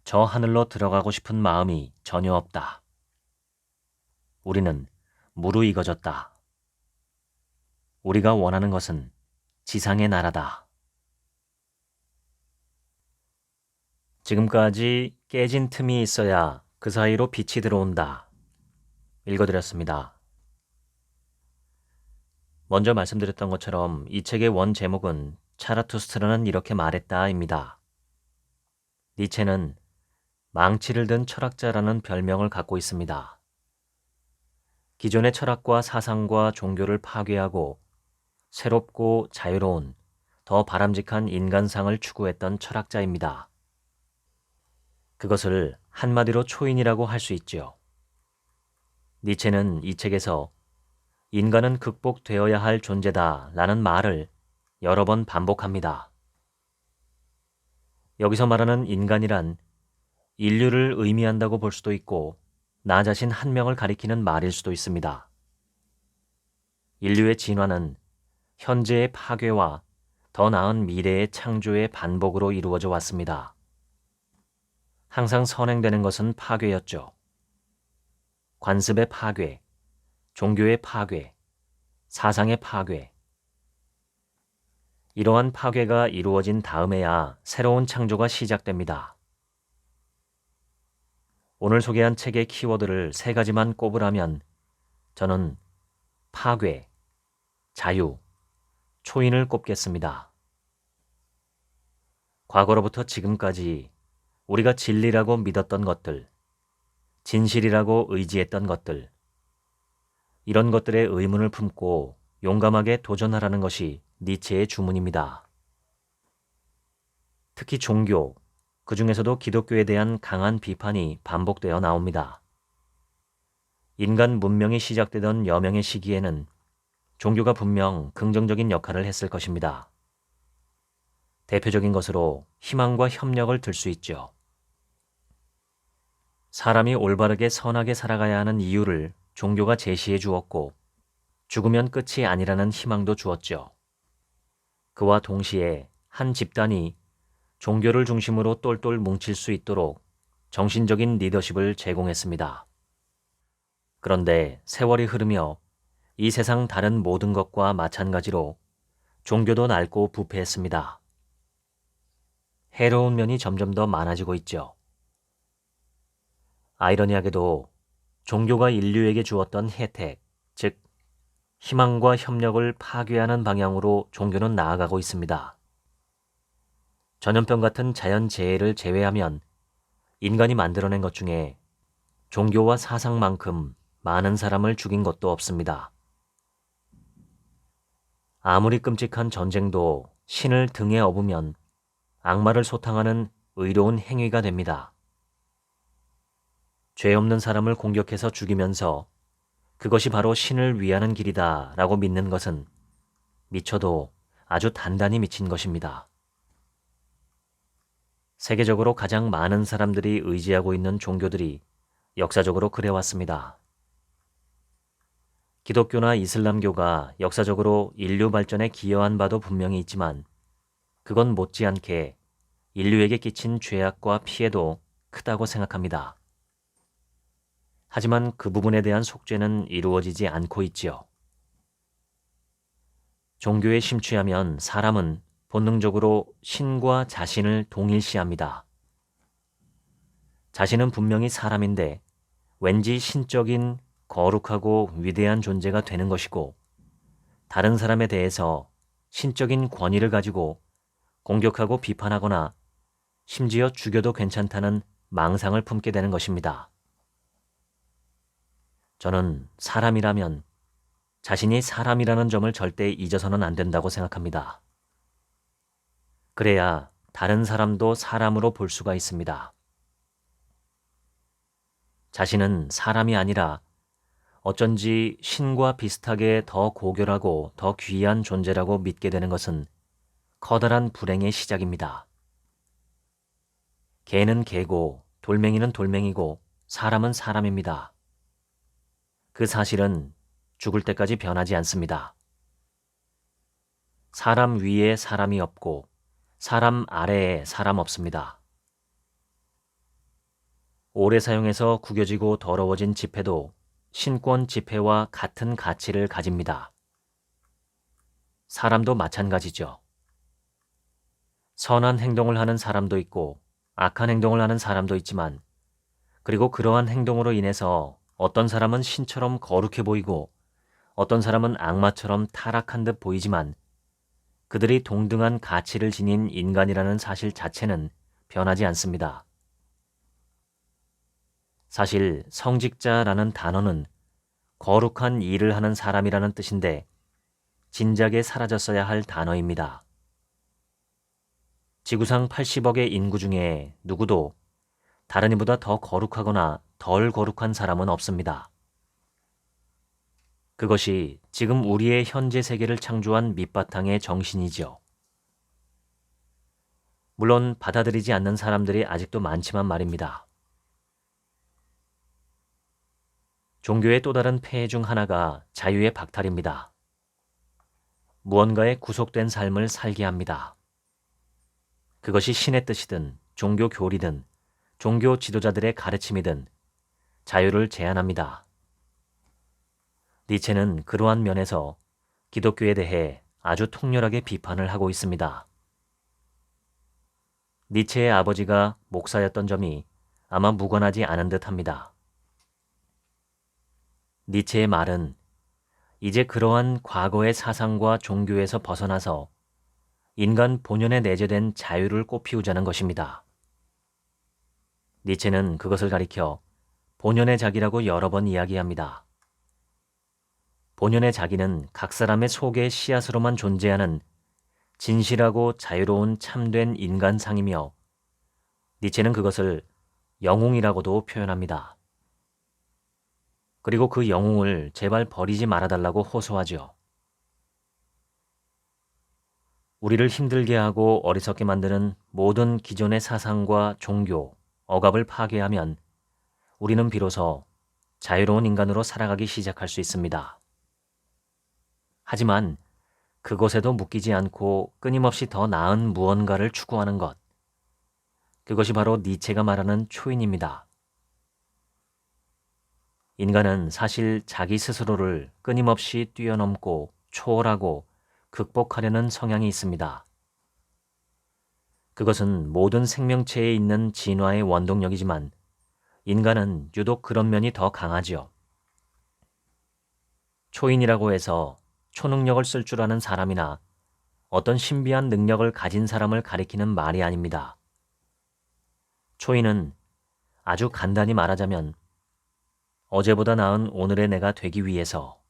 저 하늘로 들어가고 싶은 마음이 전혀 없다. 우리는 무르익어졌다. 우리가 원하는 것은 지상의 나라다. 지금까지 깨진 틈이 있어야 그 사이로 빛이 들어온다. 읽어드렸습니다. 먼저 말씀드렸던 것처럼 이 책의 원 제목은 차라투스트라는 이렇게 말했다입니다. 니체는 망치를 든 철학자라는 별명을 갖고 있습니다. 기존의 철학과 사상과 종교를 파괴하고 새롭고 자유로운 더 바람직한 인간상을 추구했던 철학자입니다. 그것을 한마디로 초인이라고 할 수 있죠. 니체는 이 책에서 인간은 극복되어야 할 존재다 라는 말을 여러 번 반복합니다. 여기서 말하는 인간이란 인류를 의미한다고 볼 수도 있고 나 자신 한 명을 가리키는 말일 수도 있습니다. 인류의 진화는 현재의 파괴와 더 나은 미래의 창조의 반복으로 이루어져 왔습니다. 항상 선행되는 것은 파괴였죠. 관습의 파괴, 종교의 파괴, 사상의 파괴. 이러한 파괴가 이루어진 다음에야 새로운 창조가 시작됩니다. 오늘 소개한 책의 키워드를 3가지만 꼽으라면 저는 파괴, 자유, 초인을 꼽겠습니다. 과거로부터 지금까지 우리가 진리라고 믿었던 것들, 진실이라고 의지했던 것들, 이런 것들의 의문을 품고 용감하게 도전하라는 것이 니체의 주문입니다. 특히 종교, 그 중에서도 기독교에 대한 강한 비판이 반복되어 나옵니다. 인간 문명이 시작되던 여명의 시기에는 종교가 분명 긍정적인 역할을 했을 것입니다. 대표적인 것으로 희망과 협력을 들 수 있죠. 사람이 올바르게 선하게 살아가야 하는 이유를 종교가 제시해 주었고 죽으면 끝이 아니라는 희망도 주었죠. 그와 동시에 한 집단이 종교를 중심으로 똘똘 뭉칠 수 있도록 정신적인 리더십을 제공했습니다. 그런데 세월이 흐르며 이 세상 다른 모든 것과 마찬가지로 종교도 낡고 부패했습니다. 해로운 면이 점점 더 많아지고 있죠. 아이러니하게도 종교가 인류에게 주었던 혜택, 즉 희망과 협력을 파괴하는 방향으로 종교는 나아가고 있습니다. 전염병 같은 자연재해를 제외하면 인간이 만들어낸 것 중에 종교와 사상만큼 많은 사람을 죽인 것도 없습니다. 아무리 끔찍한 전쟁도 신을 등에 업으면 악마를 소탕하는 의로운 행위가 됩니다. 죄 없는 사람을 공격해서 죽이면서 그것이 바로 신을 위하는 길이다 라고 믿는 것은 미쳐도 아주 단단히 미친 것입니다. 세계적으로 가장 많은 사람들이 의지하고 있는 종교들이 역사적으로 그래왔습니다. 기독교나 이슬람교가 역사적으로 인류 발전에 기여한 바도 분명히 있지만 그건 못지않게 인류에게 끼친 죄악과 피해도 크다고 생각합니다. 하지만 그 부분에 대한 속죄는 이루어지지 않고 있지요. 종교에 심취하면 사람은 본능적으로 신과 자신을 동일시합니다. 자신은 분명히 사람인데 왠지 신적인 거룩하고 위대한 존재가 되는 것이고 다른 사람에 대해서 신적인 권위를 가지고 공격하고 비판하거나 심지어 죽여도 괜찮다는 망상을 품게 되는 것입니다. 저는 사람이라면 자신이 사람이라는 점을 절대 잊어서는 안 된다고 생각합니다. 그래야 다른 사람도 사람으로 볼 수가 있습니다. 자신은 사람이 아니라 어쩐지 신과 비슷하게 더 고결하고 더 귀한 존재라고 믿게 되는 것은 커다란 불행의 시작입니다. 개는 개고 돌멩이는 돌멩이고 사람은 사람입니다. 그 사실은 죽을 때까지 변하지 않습니다. 사람 위에 사람이 없고 사람 아래에 사람 없습니다. 오래 사용해서 구겨지고 더러워진 지폐도 신권 지폐와 같은 가치를 가집니다. 사람도 마찬가지죠. 선한 행동을 하는 사람도 있고 악한 행동을 하는 사람도 있지만 그리고 그러한 행동으로 인해서 어떤 사람은 신처럼 거룩해 보이고 어떤 사람은 악마처럼 타락한 듯 보이지만 그들이 동등한 가치를 지닌 인간이라는 사실 자체는 변하지 않습니다. 사실 성직자라는 단어는 거룩한 일을 하는 사람이라는 뜻인데 진작에 사라졌어야 할 단어입니다. 지구상 80억의 인구 중에 누구도 다른 이보다 더 거룩하거나 덜 거룩한 사람은 없습니다. 그것이 지금 우리의 현재 세계를 창조한 밑바탕의 정신이지요. 물론 받아들이지 않는 사람들이 아직도 많지만 말입니다. 종교의 또 다른 폐해 중 하나가 자유의 박탈입니다. 무언가에 구속된 삶을 살게 합니다. 그것이 신의 뜻이든 종교 교리든 종교 지도자들의 가르침이든 자유를 제한합니다. 니체는 그러한 면에서 기독교에 대해 아주 통렬하게 비판을 하고 있습니다. 니체의 아버지가 목사였던 점이 아마 무관하지 않은 듯합니다. 니체의 말은 이제 그러한 과거의 사상과 종교에서 벗어나서 인간 본연에 내재된 자유를 꽃피우자는 것입니다. 니체는 그것을 가리켜 본연의 자기라고 여러 번 이야기합니다. 본연의 자기는 각 사람의 속의 씨앗으로만 존재하는 진실하고 자유로운 참된 인간상이며 니체는 그것을 영웅이라고도 표현합니다. 그리고 그 영웅을 제발 버리지 말아달라고 호소하죠. 우리를 힘들게 하고 어리석게 만드는 모든 기존의 사상과 종교, 억압을 파괴하면 우리는 비로소 자유로운 인간으로 살아가기 시작할 수 있습니다. 하지만 그곳에도 묶이지 않고 끊임없이 더 나은 무언가를 추구하는 것. 그것이 바로 니체가 말하는 초인입니다. 인간은 사실 자기 스스로를 끊임없이 뛰어넘고 초월하고 극복하려는 성향이 있습니다. 그것은 모든 생명체에 있는 진화의 원동력이지만 인간은 유독 그런 면이 더 강하지요. 초인이라고 해서 초능력을 쓸 줄 아는 사람이나 어떤 신비한 능력을 가진 사람을 가리키는 말이 아닙니다. 초인은 아주 간단히 말하자면 어제보다 나은 오늘의 내가 되기 위해서,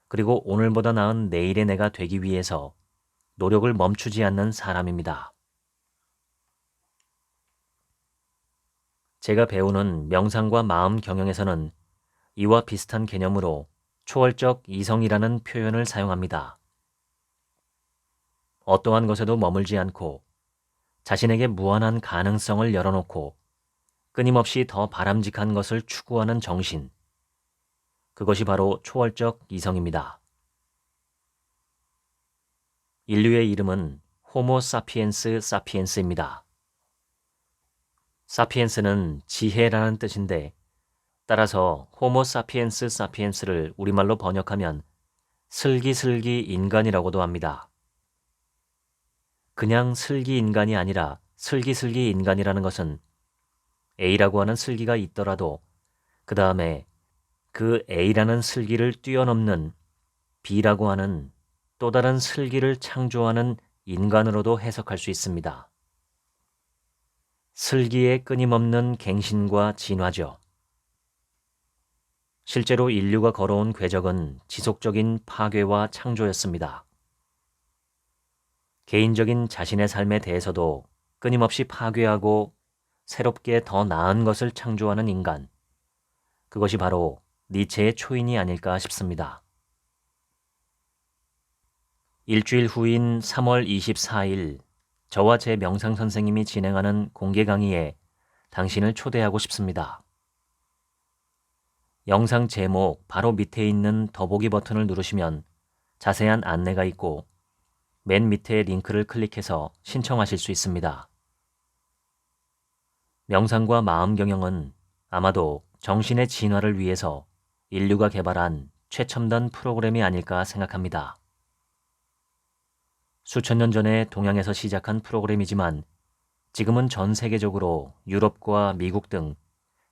그리고 오늘보다 나은 내일의 내가 되기 위해서 노력을 멈추지 않는 사람입니다. 제가 배우는 명상과 마음 경영에서는 이와 비슷한 개념으로 초월적 이성이라는 표현을 사용합니다. 어떠한 것에도 머물지 않고 자신에게 무한한 가능성을 열어놓고 끊임없이 더 바람직한 것을 추구하는 정신. 그것이 바로 초월적 이성입니다. 인류의 이름은 호모 사피엔스 사피엔스입니다. 사피엔스는 지혜라는 뜻인데 따라서 호모 사피엔스 사피엔스를 우리말로 번역하면 슬기슬기 인간이라고도 합니다. 그냥 슬기 인간이 아니라 슬기슬기 인간이라는 것은 A라고 하는 슬기가 있더라도 그 다음에 그 A라는 슬기를 뛰어넘는 B라고 하는 또 다른 슬기를 창조하는 인간으로도 해석할 수 있습니다. 슬기의 끊임없는 갱신과 진화죠. 실제로 인류가 걸어온 궤적은 지속적인 파괴와 창조였습니다. 개인적인 자신의 삶에 대해서도 끊임없이 파괴하고 새롭게 더 나은 것을 창조하는 인간. 그것이 바로 니체의 초인이 아닐까 싶습니다. 일주일 후인 3월 24일 저와 제 명상 선생님이 진행하는 공개 강의에 당신을 초대하고 싶습니다. 영상 제목 바로 밑에 있는 더보기 버튼을 누르시면 자세한 안내가 있고 맨 밑에 링크를 클릭해서 신청하실 수 있습니다. 명상과 마음 경영은 아마도 정신의 진화를 위해서 인류가 개발한 최첨단 프로그램이 아닐까 생각합니다. 수천 년 전에 동양에서 시작한 프로그램이지만 지금은 전 세계적으로 유럽과 미국 등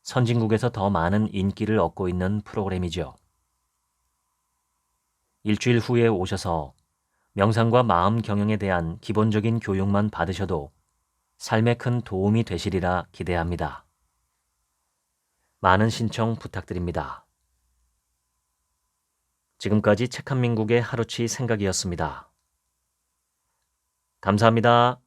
선진국에서 더 많은 인기를 얻고 있는 프로그램이죠. 일주일 후에 오셔서 명상과 마음 경영에 대한 기본적인 교육만 받으셔도 삶에 큰 도움이 되시리라 기대합니다. 많은 신청 부탁드립니다. 지금까지 책 한 민국의 하루치 생각이었습니다. 감사합니다.